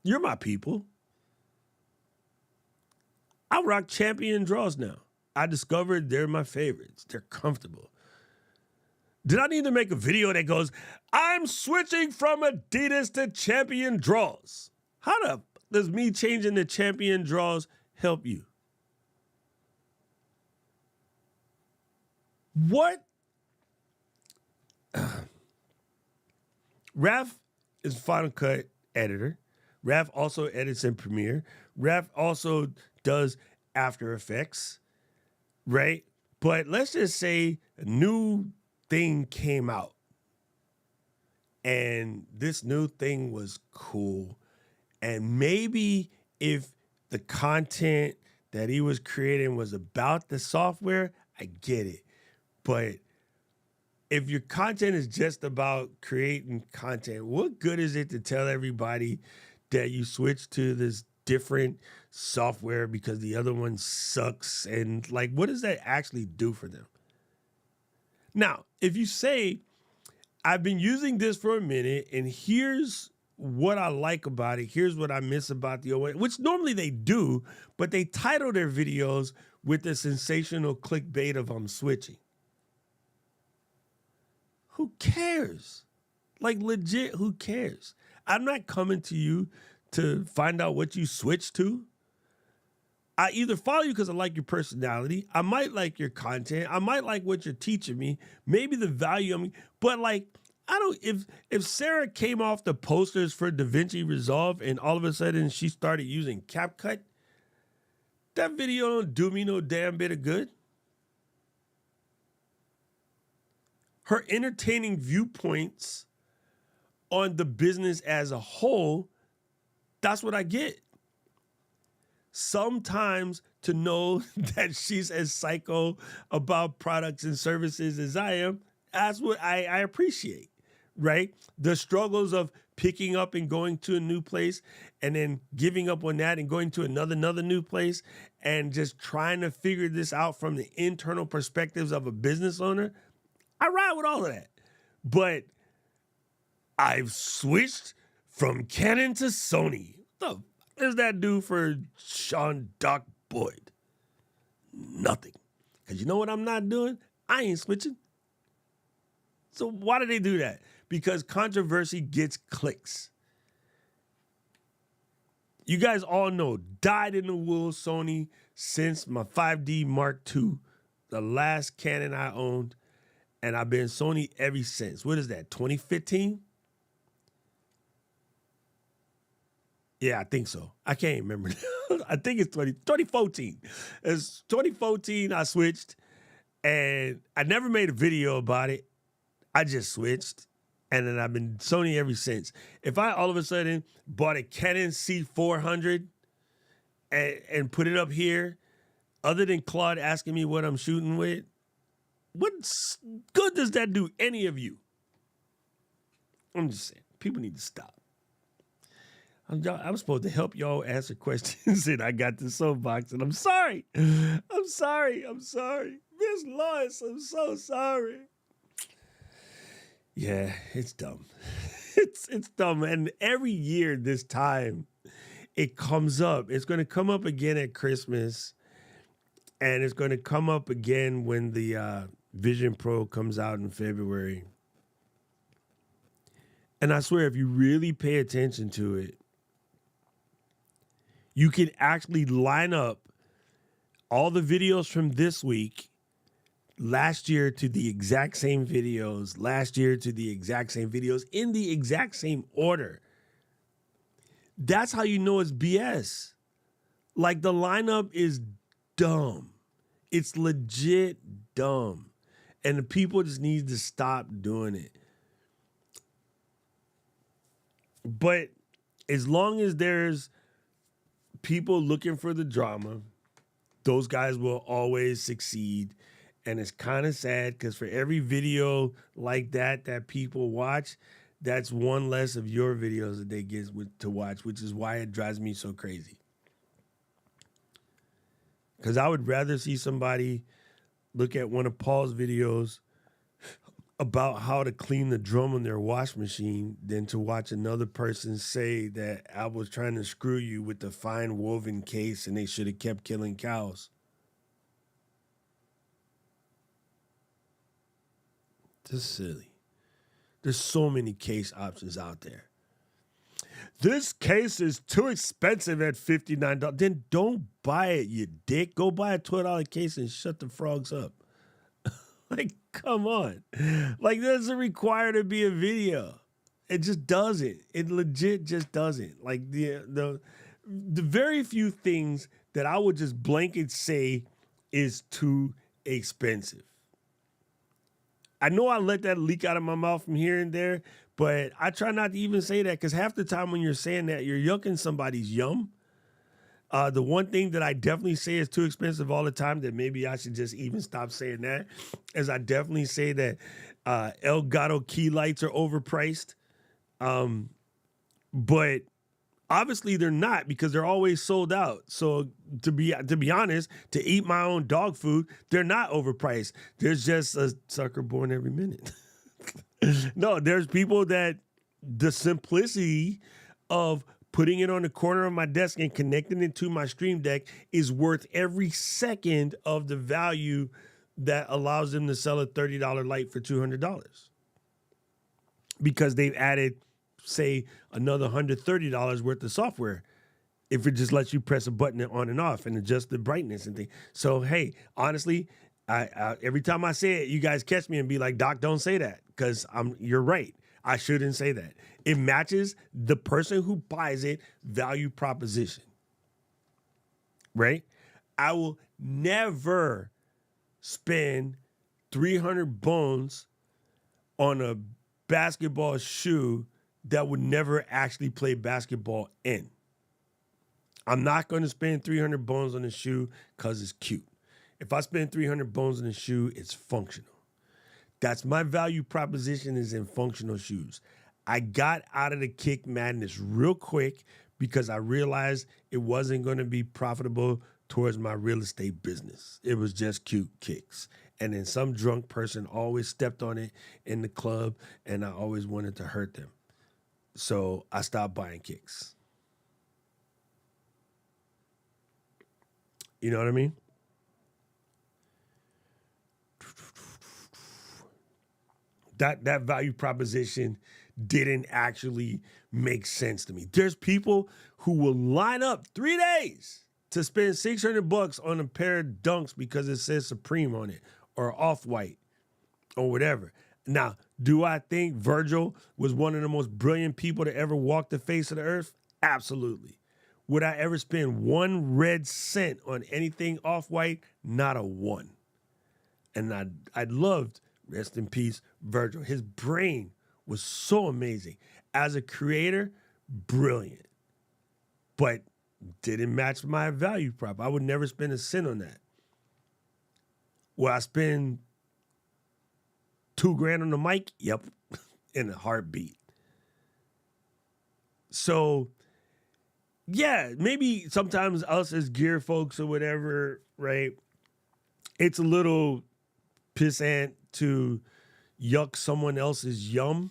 You're my people. I rock champion draws now. I discovered they're my favorites. They're comfortable. Did I need to make a video that goes, I'm switching from Adidas to champion draws? How does me changing the champion draws help you? What? Raph is Final Cut editor. Raph also edits in Premiere. Raph also does After Effects, right? But let's just say a new thing came out and this new thing was cool. And maybe if the content that he was creating was about the software, I get it. But if your content is just about creating content, what good is it to tell everybody that you switch to this different software because the other one sucks? And like, what does that actually do for them? Now, if you say, I've been using this for a minute and here's what I like about it, here's what I miss about the OS, which normally they do, but they title their videos with the sensational clickbait of I'm switching. Who cares? Like, legit, who cares? I'm not coming to you to find out what you switch to. I either follow you because I like your personality. I might like your content. I might like what you're teaching me. Maybe the value of me. But like, I don't, if Sarah came off the posters for DaVinci Resolve and all of a sudden she started using CapCut, that video don't do me no damn bit of good. Her entertaining viewpoints on the business as a whole, that's what I get. Sometimes to know that she's as psycho about products and services as I am, that's what I appreciate, right? The struggles of picking up and going to a new place and then giving up on that and going to another new place and just trying to figure this out from the internal perspectives of a business owner. I ride with all of that. But I've switched from Canon to Sony. What the does that do for Sean Doc Boyd? Nothing. Because you know what I'm not doing? I ain't switching. So why do they do that? Because controversy gets clicks. You guys all know, dyed in the wool Sony since my 5D Mark II, the last Canon I owned. And I've been Sony ever since. What is that, 2015? Yeah, I think so. I can't remember. I think it's 2014. It's 2014 I switched, and I never made a video about it. I just switched, and then I've been Sony ever since. If I all of a sudden bought a Canon C400 and put it up here, other than Claude asking me what I'm shooting with, what good does that do any of you? I'm just saying, people need to stop. I'm supposed to help y'all answer questions, and I got the soapbox, and I'm sorry. I'm sorry. Miss Lois, I'm so sorry. Yeah, it's dumb. It's dumb. And every year this time, it comes up. It's going to come up again at Christmas, and it's going to come up again when the Vision Pro comes out in February. And I swear, if you really pay attention to it, you can actually line up all the videos from this week, last year to the exact same videos, last year to the exact same videos in the exact same order. That's how you know it's BS. Like the lineup is dumb. It's legit dumb. And the people just need to stop doing it. But as long as there's people looking for the drama, those guys will always succeed. And it's kind of sad because for every video like that people watch, that's one less of your videos that they get to watch, which is why it drives me so crazy. Because I would rather see somebody look at one of Paul's videos about how to clean the drum on their wash machine than to watch another person say that I was trying to screw you with the fine woven case and they should have kept killing cows. Just silly. There's so many case options out there. This case is too expensive at $59. Then don't buy it, you dick. Go buy a $12 case and shut the frogs up. Like, come on. Like, that doesn't require to be a video. It just doesn't. It legit just doesn't. Like, the very few things that I would just blanket say is too expensive. I know I let that leak out of my mouth from here and there, but I try not to even say that because half the time when you're saying that, you're yucking somebody's yum. The one thing that I definitely say is too expensive all the time that maybe I should just even stop saying that is I definitely say that Elgato key lights are overpriced. But obviously they're not because they're always sold out. So to be honest, to eat my own dog food, they're not overpriced. There's just a sucker born every minute. No, there's people that the simplicity of putting it on the corner of my desk and connecting it to my Stream Deck is worth every second of the value that allows them to sell a $30 light for $200. Because they've added, say, another $130 worth of software. If it just lets you press a button on and off and adjust the brightness and things. So, hey, honestly, I every time I say it, you guys catch me and be like, Doc, don't say that because you're right. I shouldn't say that. It matches the person who buys it value proposition, right? I will never spend 300 bones on a basketball shoe that would never actually play basketball in. I'm not going to spend 300 bones on a shoe because it's cute. If I spend 300 bones on a shoe, it's functional. That's my value proposition is in functional shoes. I got out of the kick madness real quick because I realized it wasn't going to be profitable towards my real estate business. It was just cute kicks. And then some drunk person always stepped on it in the club, and I always wanted to hurt them. So I stopped buying kicks. You know what I mean? That value proposition didn't actually make sense to me. There's people who will line up 3 days to spend $600 on a pair of Dunks because it says Supreme on it or Off-White or whatever. Now, do I think Virgil was one of the most brilliant people to ever walk the face of the earth? Absolutely. Would I ever spend 1 red cent on anything Off-White? Not a one. And I loved, rest in peace, Virgil. His brain was so amazing. As a creator, brilliant. But didn't match my value prop. I would never spend a cent on that. Will I spend $2,000 on the mic? Yep, in a heartbeat. So, yeah, maybe sometimes us as gear folks or whatever, right? It's a little pissant to yuck someone else's yum,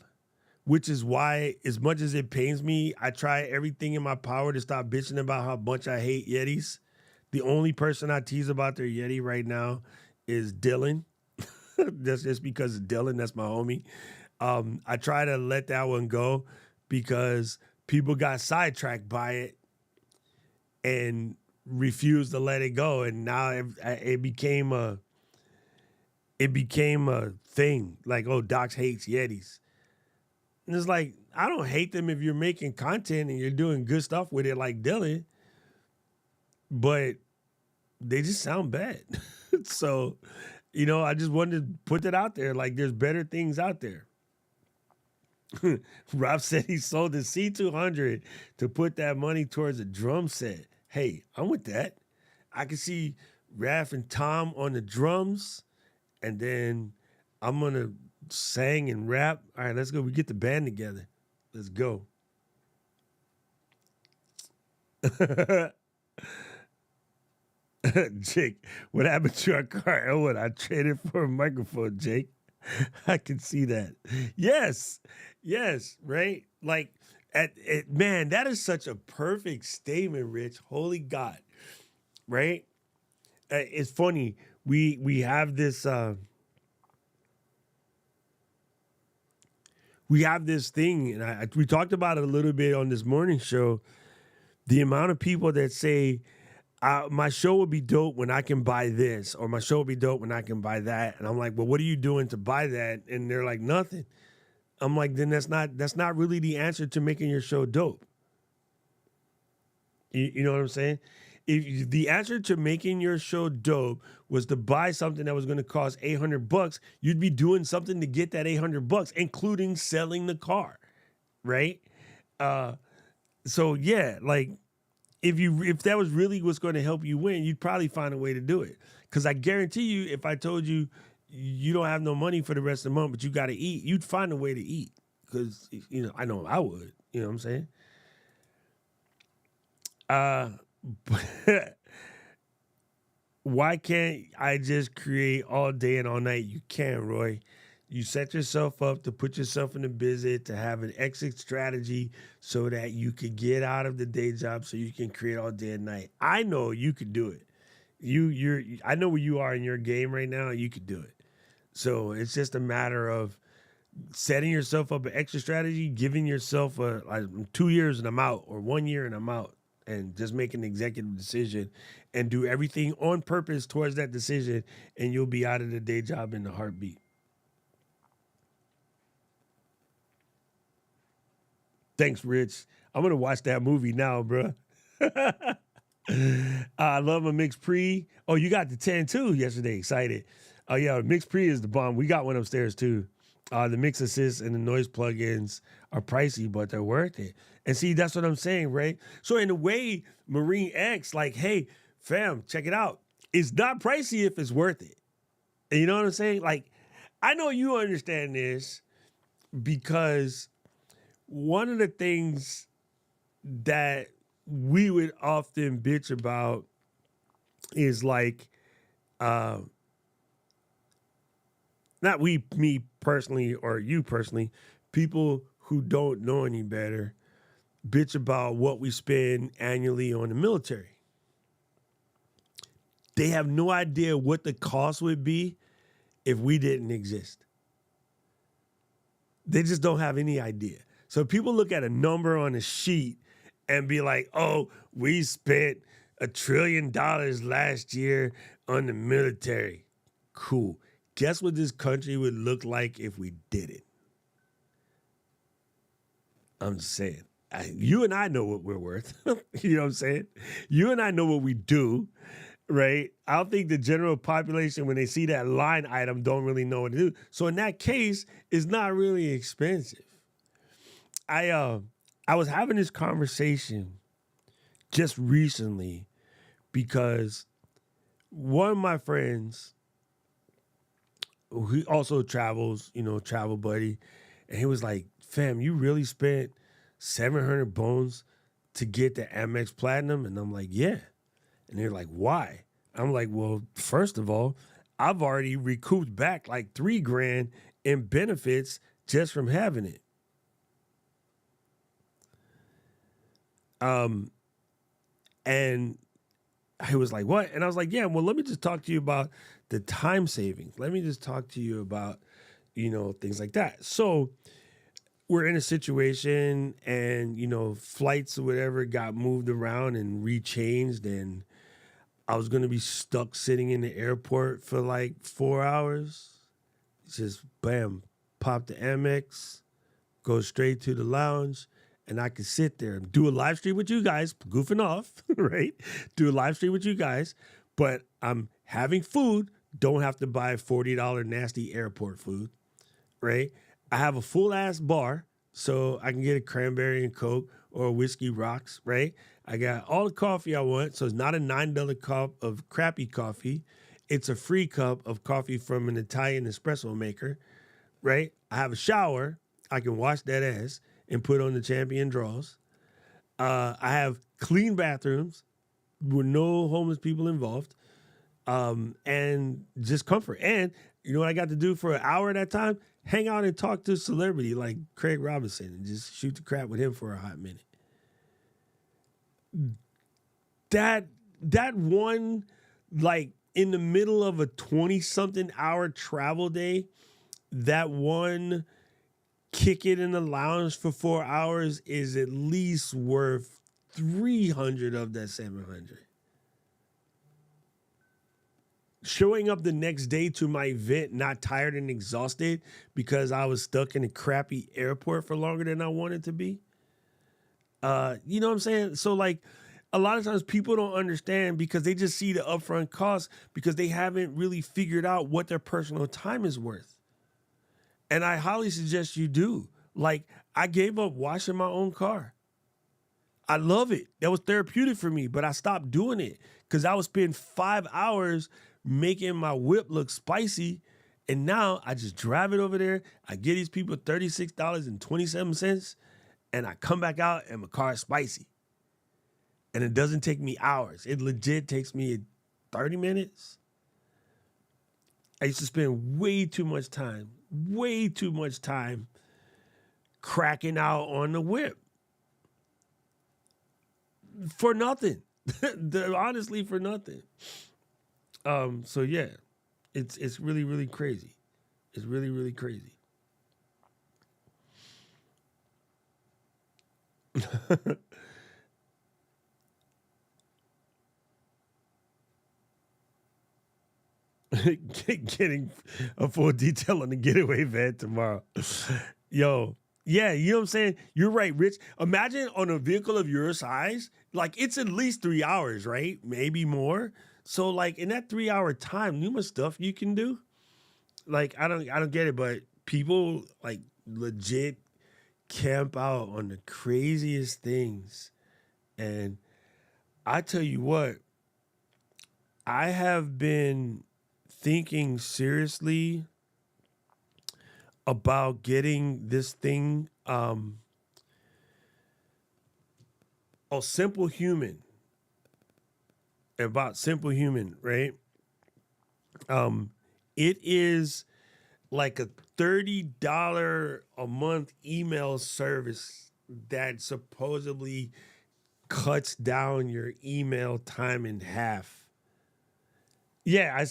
which is why, as much as it pains me, I try everything in my power to stop bitching about how much I hate Yetis. The only person I tease about their Yeti right now is Dylan. That's just because it's Dylan. That's my homie. I try to let that one go because people got sidetracked by it and refused to let it go, and now it became a thing. Like, oh, Docs hates Yetis, and it's like I don't hate them if you're making content and you're doing good stuff with it, like Dylan, but they just sound bad. So, I just wanted to put that out there. Like, there's better things out there. Rob said he sold the C200 to put that money towards a drum set. Hey, I'm with that. I can see Raph and Tom on the drums, and then I'm gonna sing and rap. All right, let's go. We get the band together. Let's go. Jake, what happened to our car? Oh, what I traded for a microphone, Jake. I can see that. Yes, yes, right. Like, man, that is such a perfect statement, Rich. Holy God, right? It's funny. We have this. We have this thing, and we talked about it a little bit on this morning show. The amount of people that say, my show will be dope when I can buy this, or my show will be dope when I can buy that. And I'm like, well, what are you doing to buy that? And they're like, nothing. I'm like, then that's not really the answer to making your show dope. You know what I'm saying? If the answer to making your show dope was to buy something that was going to cost $800, you'd be doing something to get that $800, including selling the car, right? So yeah, like, if that was really what's going to help you win, you'd probably find a way to do it. Because I guarantee you, if I told you you don't have no money for the rest of the month, but you got to eat, you'd find a way to eat. Because I know I would. You know what I'm saying? But why can't I just create all day and all night? You can, Roy. You set yourself up to put yourself in the business, to have an exit strategy so that you could get out of the day job so you can create all day and night. I know you could do it. I know where you are in your game right now, and you could do it. So it's just a matter of setting yourself up an exit strategy, giving yourself like 2 years and I'm out, or 1 year and I'm out, and just make an executive decision and do everything on purpose towards that decision, and you'll be out of the day job in a heartbeat. Thanks, Rich. I'm gonna watch that movie now, bro. I love a mixed pre. Oh, you got the 10 too yesterday. Excited. Oh yeah, mixed pre is the bomb. We got one upstairs too. The mix assist and the noise plugins are pricey, but they're worth it. And see, that's what I'm saying, right? So in a way, Marine X, like, hey, fam, check it out. It's not pricey if it's worth it. And you know what I'm saying? Like, I know you understand this because one of the things that we would often bitch about is like, uh, not me personally or you personally, people who don't know any better bitch about what we spend annually on the military. They have no idea what the cost would be if we didn't exist. They just don't have any idea. So people look at a number on a sheet and be like, oh, we spent $1 trillion last year on the military. Cool. Guess what this country would look like if we did it? I'm just saying. You and I know what we're worth. You know what I'm saying? You and I know what we do, right? I don't think the general population, when they see that line item, don't really know what to do. So in that case, it's not really expensive. I was having this conversation just recently because one of my friends, he also travels, travel buddy, and he was like, fam, you really spent 700 bones to get the Amex Platinum? And I'm like, yeah. And they're like, why? I'm like, well, first of all, I've already recouped back like $3,000 in benefits just from having it. And he was like, what? And I was like, yeah, well, let me just talk to you about the time savings. Let me just talk to you about, things like that. So we're in a situation and, flights or whatever got moved around and rechanged. And I was going to be stuck sitting in the airport for like 4 hours. Just bam, pop the Amex, go straight to the lounge, and I could sit there and do a live stream with you guys, goofing off, right? Do a live stream with you guys, but I'm having food, don't have to buy $40 nasty airport food, right? I have a full ass bar, so I can get a cranberry and Coke or a whiskey rocks, right? I got all the coffee I want, so it's not a $9 cup of crappy coffee. It's a free cup of coffee from an Italian espresso maker, right? I have a shower. I can wash that ass and put on the champion drawers. I have clean bathrooms with no homeless people involved, and just comfort. And you know what I got to do for an hour at that time? Hang out and talk to a celebrity like Craig Robinson and just shoot the crap with him for a hot minute. That one, like in the middle of a 20-something hour travel day, that one kick it in the lounge for 4 hours is at least worth 300 of that 700. Showing up the next day to my event not tired and exhausted because I was stuck in a crappy airport for longer than I wanted to be. You know what I'm saying? So like a lot of times people don't understand because they just see the upfront cost because they haven't really figured out what their personal time is worth. And I highly suggest you do. Like I gave up washing my own car. I love it. That was therapeutic for me, but I stopped doing it because I would spend 5 hours making my whip look spicy. And now I just drive it over there. I give these people $36.27 and I come back out and my car is spicy. And it doesn't take me hours. It legit takes me 30 minutes. I used to spend way too much time cracking out on the whip. For nothing. Honestly, for nothing. So yeah, it's really, really crazy. It's really, really crazy. Getting a full detail on the getaway van tomorrow. Yo, yeah, you know what I'm saying? You're right, Rich. Imagine on a vehicle of your size, like it's at least 3 hours, right? Maybe more. So like in that 3 hour time, numerous stuff you can do. Like I don't get it, but people like legit camp out on the craziest things. And I tell you what, I have been thinking seriously about getting this thing, Simple Human, about Simple Human, right? It is like a $30 a month email service that supposedly cuts down your email time in half. Yeah,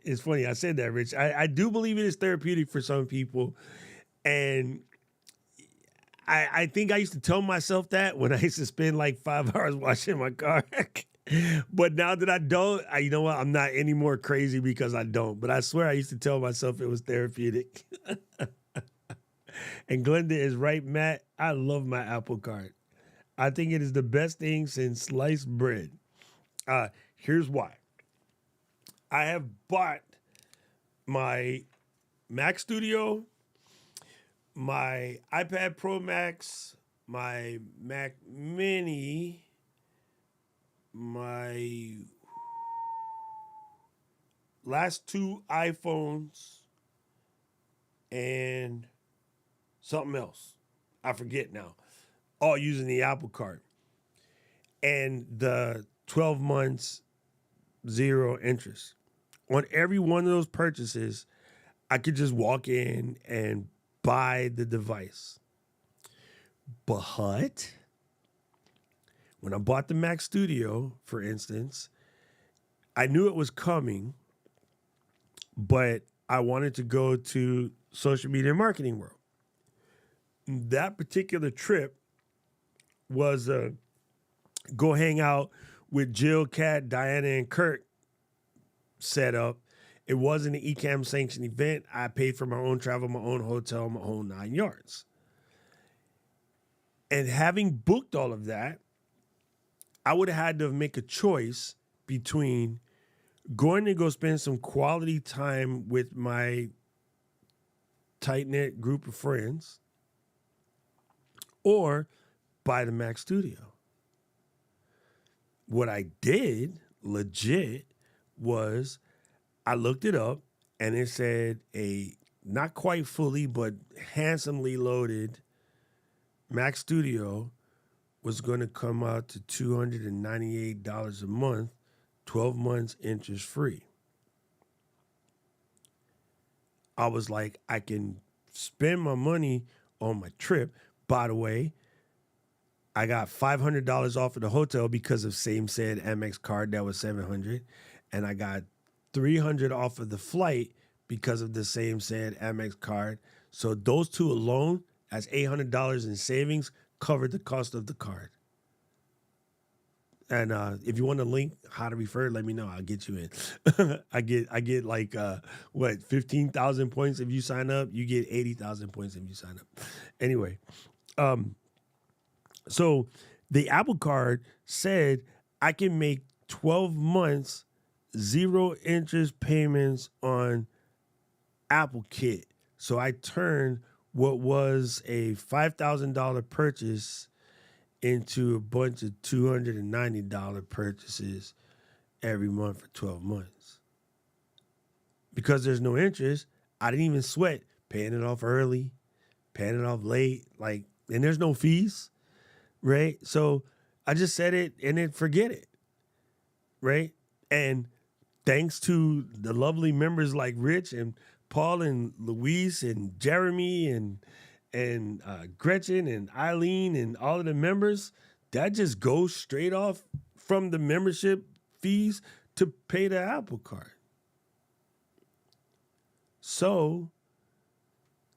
it's funny. I said that, Rich. I do believe it is therapeutic for some people. And I think I used to tell myself that when I used to spend like 5 hours washing my car. But now that I don't, you know what? I'm not any more crazy because I don't. But I swear I used to tell myself it was therapeutic. And Glenda is right, Matt. I love my Apple Card. I think it is the best thing since sliced bread. Here's why. I have bought my Mac Studio, my iPad Pro Max, my Mac Mini, my last 2 iPhones, and something else. I forget now. All using the Apple Card. And the 12 months, 0 interest. On every one of those purchases, I could just walk in and buy the device. But when I bought the Mac Studio, for instance, I knew it was coming, but I wanted to go to social media marketing world. That particular trip was go hang out with Jill, Kat, Diana, and Kurt set up. It wasn't an Ecamm sanctioned event. I paid for my own travel, my own hotel, my own 9 yards. And having booked all of that, I would have had to make a choice between going to go spend some quality time with my tight knit group of friends or buy the Mac Studio. What I did legit was I looked it up and it said a not quite fully but handsomely loaded Mac Studio was going to come out to $298 a month, 12 months interest free. I was like, I can spend my money on my trip. By the way, I got $500 off of the hotel because of same said Amex card that was $700, and I got $300 off of the flight because of the same said Amex card. So those two alone, as $800 in savings, covered the cost of the card. And if you want a link how to refer, let me know. I'll get you in. I get like 15,000 points if you sign up. You get 80,000 points if you sign up. Anyway, so the Apple Card said I can make 12 months 0 interest payments on Apple Kit. So I turned what was a $5,000 purchase into a bunch of $290 purchases every month for 12 months. Because there's no interest, I didn't even sweat paying it off early, paying it off late, and there's no fees, right? So I just set it and then forget it, right? And thanks to the lovely members like Rich and Paul and Luis and Jeremy and Gretchen and Eileen and all of the members, that just goes straight off from the membership fees to pay the Apple Card. So,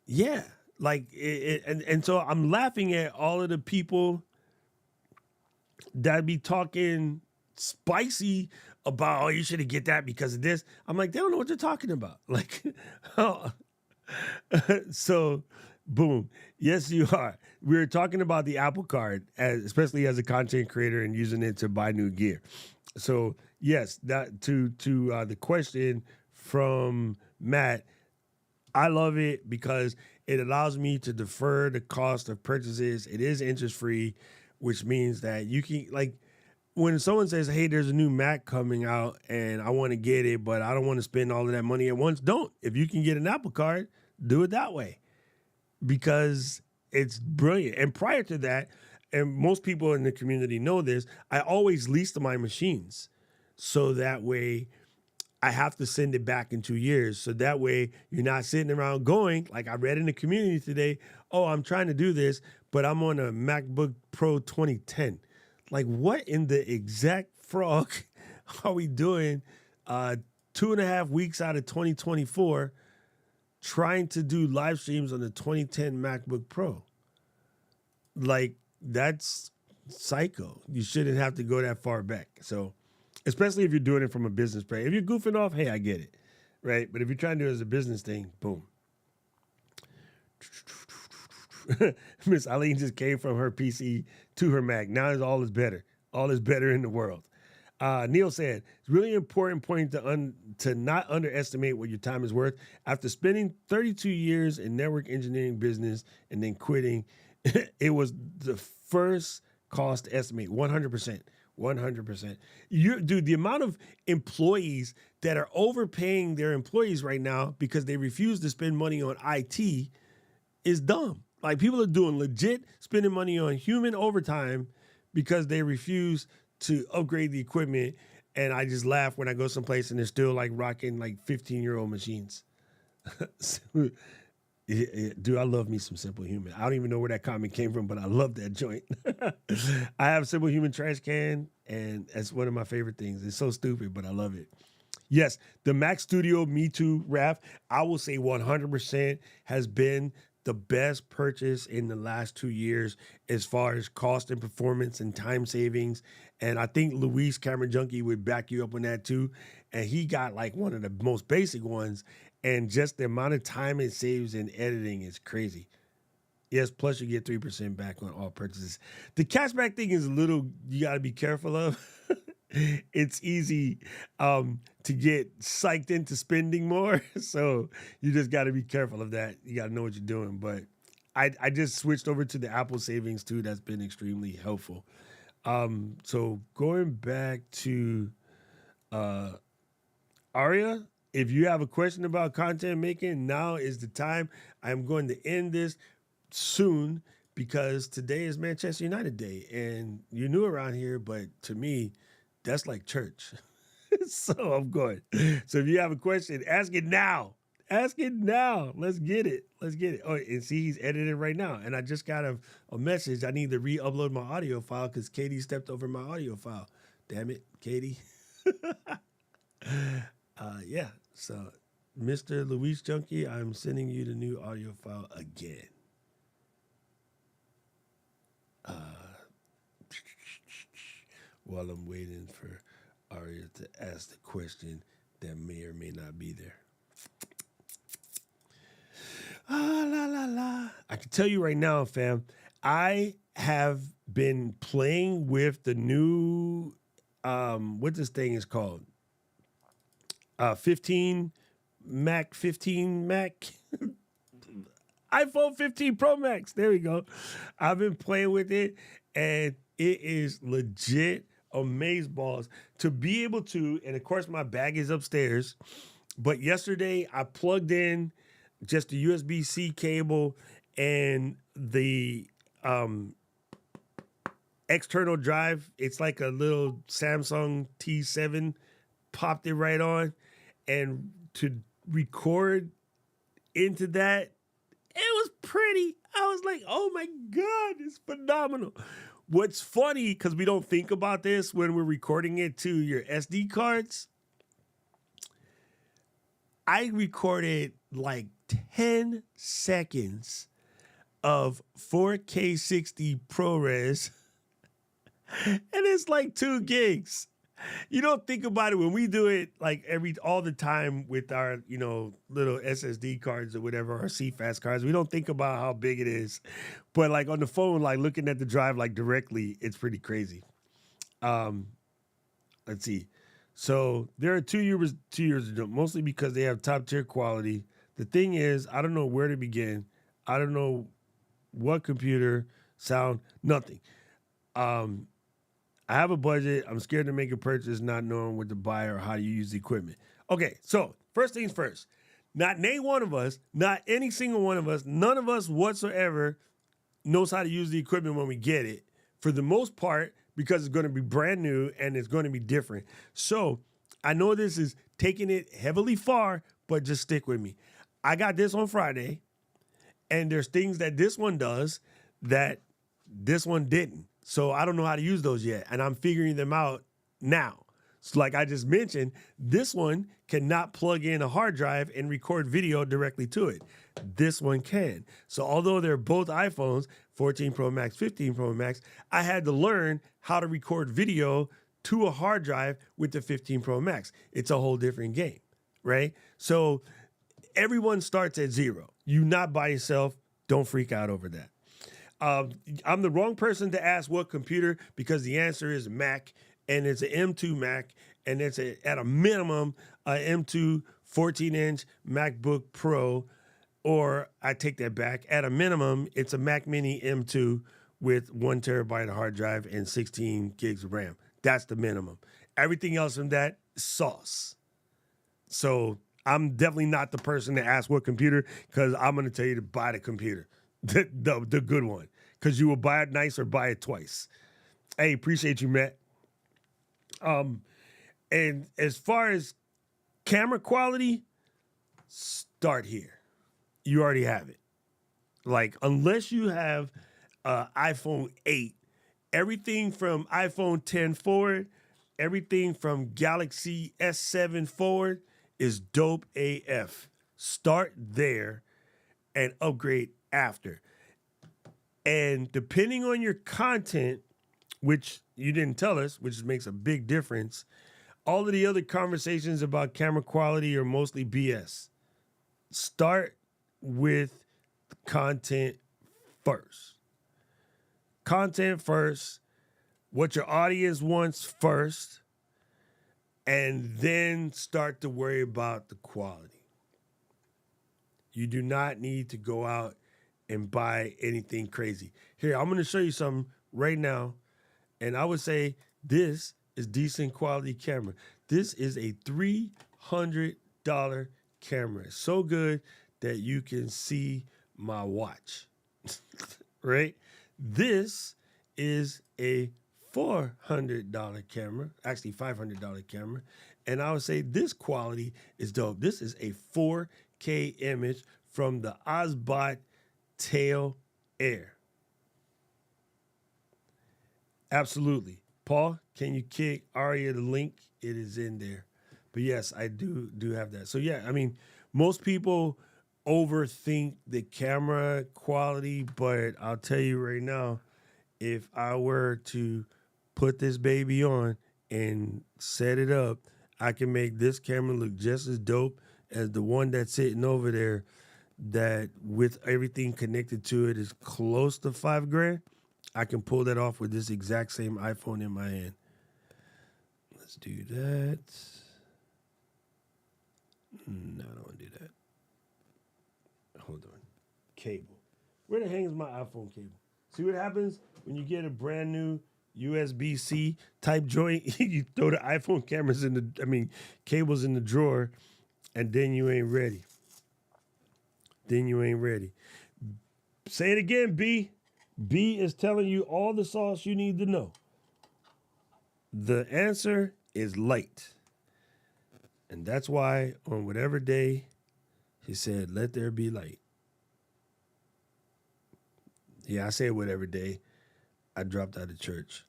yeah, and so I'm laughing at all of the people that be talking spicy about, oh, you should have get that because of this. I'm like, they don't know what they're talking about. So, boom. Yes, you are. We were talking about the Apple Card, especially as a content creator and using it to buy new gear. So, yes, that to the question from Matt, I love it because it allows me to defer the cost of purchases. It is interest free, which means that you can when someone says, hey, there's a new Mac coming out and I want to get it, but I don't want to spend all of that money at once, don't. If you can get an Apple Card, do it that way because it's brilliant. And prior to that, and most people in the community know this, I always leased my machines. So that way I have to send it back in 2 years. So that way you're not sitting around going, like I read in the community today, oh, I'm trying to do this, but I'm on a MacBook Pro 2010. Like, what in the exact frog are we doing 2.5 weeks out of 2024 trying to do live streams on the 2010 MacBook Pro? Like, that's psycho. You shouldn't have to go that far back. So, especially if you're doing it from a business play. If you're goofing off, hey, I get it, right? But if you're trying to do it as a business thing, boom. Miss Eileen just came from her PC to her Mac. Now all is better. All is better in the world. Neil said, it's really important point to not underestimate what your time is worth. After spending 32 years in network engineering business and then quitting, it was the first cost to estimate 100%. 100%. Dude, the amount of employees that are overpaying their employees right now because they refuse to spend money on IT is dumb. Like, people are doing legit spending money on human overtime because they refuse to upgrade the equipment. And I just laugh when I go someplace and they're still rocking 15-year-old machines. Dude, I love me some Simple Human. I don't even know where that comment came from, but I love that joint. I have Simple Human trash can, and that's one of my favorite things. It's so stupid, but I love it. Yes, the Mac Studio Me Too Raf, I will say 100% has been the best purchase in the last 2 years as far as cost and performance and time savings. And I think Luis Camera Junkie would back you up on that too. And he got like one of the most basic ones. And just the amount of time it saves in editing is crazy. Yes, plus you get 3% back on all purchases. The cashback thing is a little, you got to be careful of. It's easy to get psyched into spending more. So you just got to be careful of that. You got to know what you're doing. But I just switched over to the Apple savings too. That's been extremely helpful. So going back to Aria, if you have a question about content making, now is the time. I'm going to end this soon because today is Manchester United Day, and you're new around here, but to me, that's like church. So I'm going. So if you have a question, ask it now. Ask it now. Let's get it. Let's get it. Oh, and see, he's editing right now. And I just got a message. I need to re-upload my audio file because Katie stepped over my audio file. Damn it, Katie. Yeah. So, Mr. Luis Junkie, I'm sending you the new audio file again. While I'm waiting for Aria to ask the question that may or may not be there. Ah, la, la, la. I can tell you right now, fam, I have been playing with the new, what this thing is called? 15 Mac, iPhone 15 Pro Max. There we go. I've been playing with it, and it is legit amazeballs to be able to. And of course, my bag is upstairs. But yesterday, I plugged in just a USB-C cable and the external drive. It's like a little Samsung T7. Popped it right on, and to record into that, it was pretty. I was like, oh my God, it's phenomenal. What's funny, because we don't think about this when we're recording it to your SD cards, I recorded like 10 seconds of 4K 60 ProRes, and it's like 2 gigs. You don't think about it when we do it like all the time with our, little SSD cards or whatever, our CFast cards. We don't think about how big it is. But like on the phone, like looking at the drive like directly, it's pretty crazy. Let's see. So there are 2 years ago, mostly because they have top tier quality. The thing is, I don't know where to begin. I don't know what computer, sound, nothing. I have a budget. I'm scared to make a purchase, not knowing what to buy or how to use the equipment. Okay, so first things first. Not one of us, not any single one of us, none of us whatsoever knows how to use the equipment when we get it. For the most part, because it's going to be brand new and it's going to be different. So I know this is taking it heavily far, but just stick with me. I got this on Friday, and there's things that this one does that this one didn't. So I don't know how to use those yet, and I'm figuring them out now. So like I just mentioned, this one cannot plug in a hard drive and record video directly to it. This one can. So although they're both iPhones, 14 Pro Max, 15 Pro Max, I had to learn how to record video to a hard drive with the 15 Pro Max. It's a whole different game, right? So everyone starts at zero. You not by yourself. Don't freak out over that. I'm the wrong person to ask what computer because the answer is Mac, and it's an M2 Mac, and it's at a minimum an M2 14-inch MacBook Pro, or I take that back. At a minimum, it's a Mac Mini M2 with 1 terabyte hard drive and 16 gigs of RAM. That's the minimum. Everything else from that, sauce. So I'm definitely not the person to ask what computer because I'm going to tell you to buy the computer. The good one, because you will buy it nice or buy it twice. Hey, appreciate you, Matt. And as far as camera quality, start here. You already have it. Like, unless you have iPhone 8, everything from iPhone 10 forward, everything from Galaxy S7 forward is dope AF. Start there and upgrade after. And depending on your content, which you didn't tell us, which makes a big difference, all of the other conversations about camera quality are mostly BS. Start with content first. Content first, what your audience wants first, and then start to worry about the quality. You do not need to go out and buy anything crazy. Here, I'm going to show you something right now, and I would say this is decent quality camera. This is a $300 camera. It's so good that you can see my watch, right? This is a $400 camera, actually $500 camera. And I would say this quality is dope. This is a 4K image from the Osbot Tail Air. Absolutely. Paul, can you kick Aria the link? It is in there. But yes, I do have that. So yeah, I mean, most people overthink the camera quality, but I'll tell you right now, if I were to put this baby on and set it up, I can make this camera look just as dope as the one that's sitting over there that with everything connected to it is close to $5,000. I can pull that off with this exact same iPhone in my hand. Let's do that. No, I don't want to do that. Hold on. Cable. Where the heck is my iPhone cable? See what happens when you get a brand new USB-C type joint? You throw the iPhone cables in the drawer, and then you ain't ready. Say it again, B. B is telling you all the sauce you need to know. The answer is light. And that's why on whatever day he said, let there be light. Yeah, I say whatever day I dropped out of church.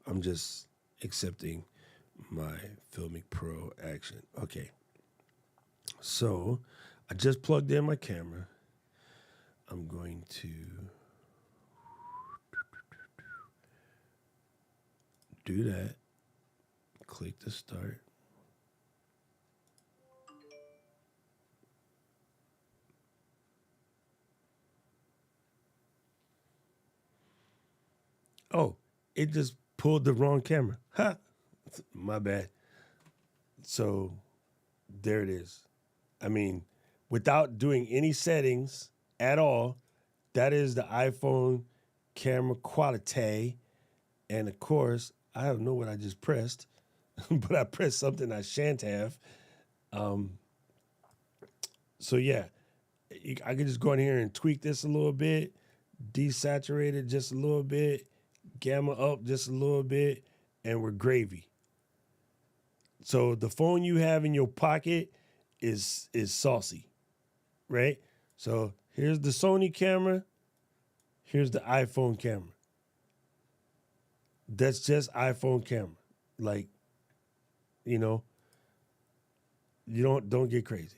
I'm just accepting my Filmic Pro action. Okay. So I just plugged in my camera. I'm going to do that. Click to start. Oh, it just pulled the wrong camera. Ha! My bad. So there it is. I mean, without doing any settings at all, that is the iPhone camera quality. And of course, I don't know what I just pressed, but I pressed something I shan't have. So yeah, I could just go in here and tweak this a little bit, desaturate it just a little bit, gamma up just a little bit, and we're gravy. So the phone you have in your pocket is saucy, right? So here's the Sony camera. Here's the iPhone camera. That's just iPhone camera. Like, you know, don't get crazy.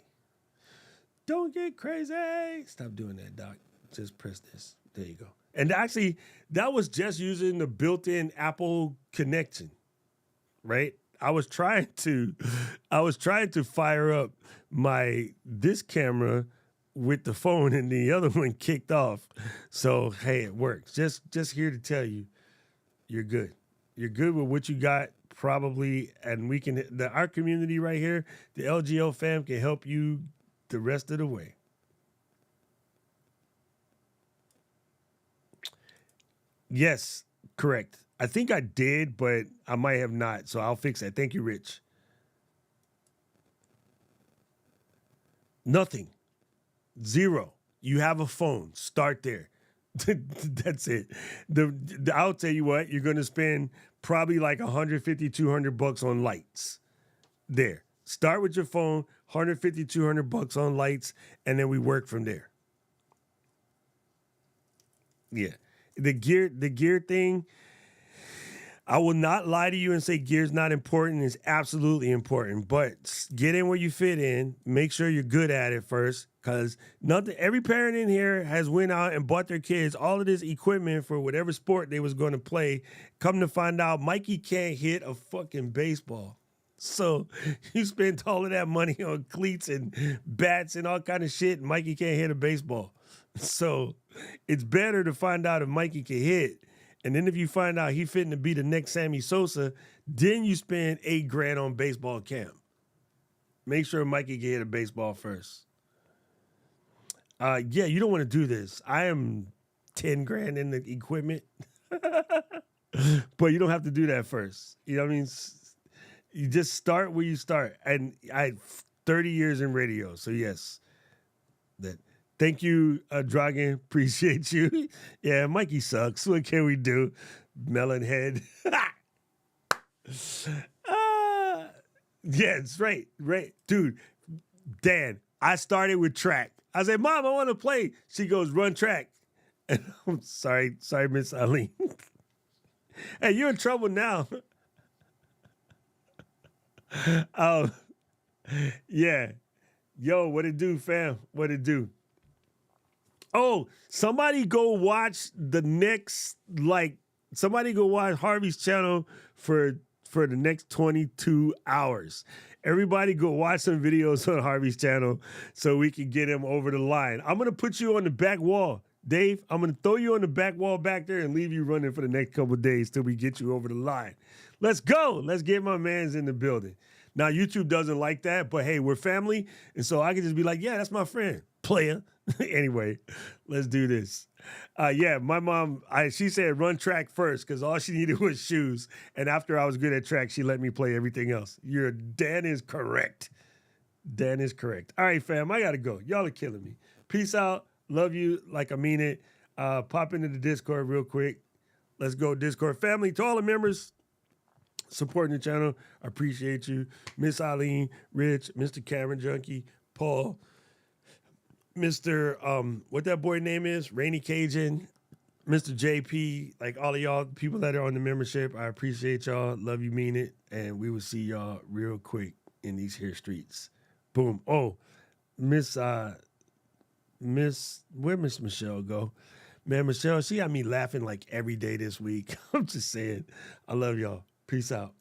Don't get crazy. Stop doing that, Doc. Just press this. There you go. And actually, that was just using the built-in Apple connection, right? I was trying to fire up this camera with the phone, and the other one kicked off. So hey, it works. Just here to tell you, you're good. You're good with what you got, probably, and we can. Our community right here, the LGO fam, can help you the rest of the way. Yes, correct. I think I did, but I might have not. So I'll fix that. Thank you, Rich. Nothing. Zero. You have a phone. Start there. That's it. I'll tell you what, you're going to spend probably like $150, $200 on lights. There. Start with your phone, $150, $200 on lights, and then we work from there. Yeah. The gear thing, I will not lie to you and say gear's not important. It's absolutely important. But get in where you fit in. Make sure you're good at it first. Because nothing every parent in here has went out and bought their kids all of this equipment for whatever sport they was going to play. Come to find out, Mikey can't hit a fucking baseball. So you spent all of that money on cleats and bats and all kind of shit, and Mikey can't hit a baseball. So it's better to find out if Mikey can hit. And then if you find out he fitting to be the next Sammy Sosa, then you spend $8,000 on baseball camp. Make sure Mikey can hit a baseball first. Yeah, you don't want to do this. I am 10 grand in the equipment, but you don't have to do that first. You know what I mean? You just start where you start. And I had 30 years in radio. So yes, that. Thank you, Dragon. Appreciate you. Yeah, Mikey sucks. What can we do? Melonhead. Yeah, it's right. Dude, Dan, I started with track. I said, Mom, I want to play. She goes, run track. And I'm sorry, Miss Eileen. Hey, you're in trouble now. Yeah. Yo, what it do, fam? What it do? Oh, somebody go watch somebody go watch Harvey's channel for the next 22 hours. Everybody go watch some videos on Harvey's channel so we can get him over the line. I'm going to put you on the back wall, Dave. I'm going to throw you on the back wall back there and leave you running for the next couple of days till we get you over the line. Let's go. Let's get my mans in the building. Now, YouTube doesn't like that, but hey, we're family. And so I can just be like, yeah, that's my friend, player. Anyway, let's do this. Yeah, my mom, she said run track first because all she needed was shoes. And after I was good at track, she let me play everything else. Dan is correct. Dan is correct. All right, fam, I got to go. Y'all are killing me. Peace out. Love you like I mean it. Pop into the Discord real quick. Let's go, Discord family. To all the members supporting the channel, I appreciate you. Miss Eileen, Rich, Mr. Cameron Junkie, Paul, Mr. What that boy name is, Rainy Cajun, Mr. JP, like all of y'all people that are on the membership, I appreciate y'all. Love you, mean it. And we will see y'all real quick in these here streets. Boom. Oh, where Miss Michelle go? Man, Michelle, she got me laughing like every day this week. I'm just saying. I love y'all. Peace out.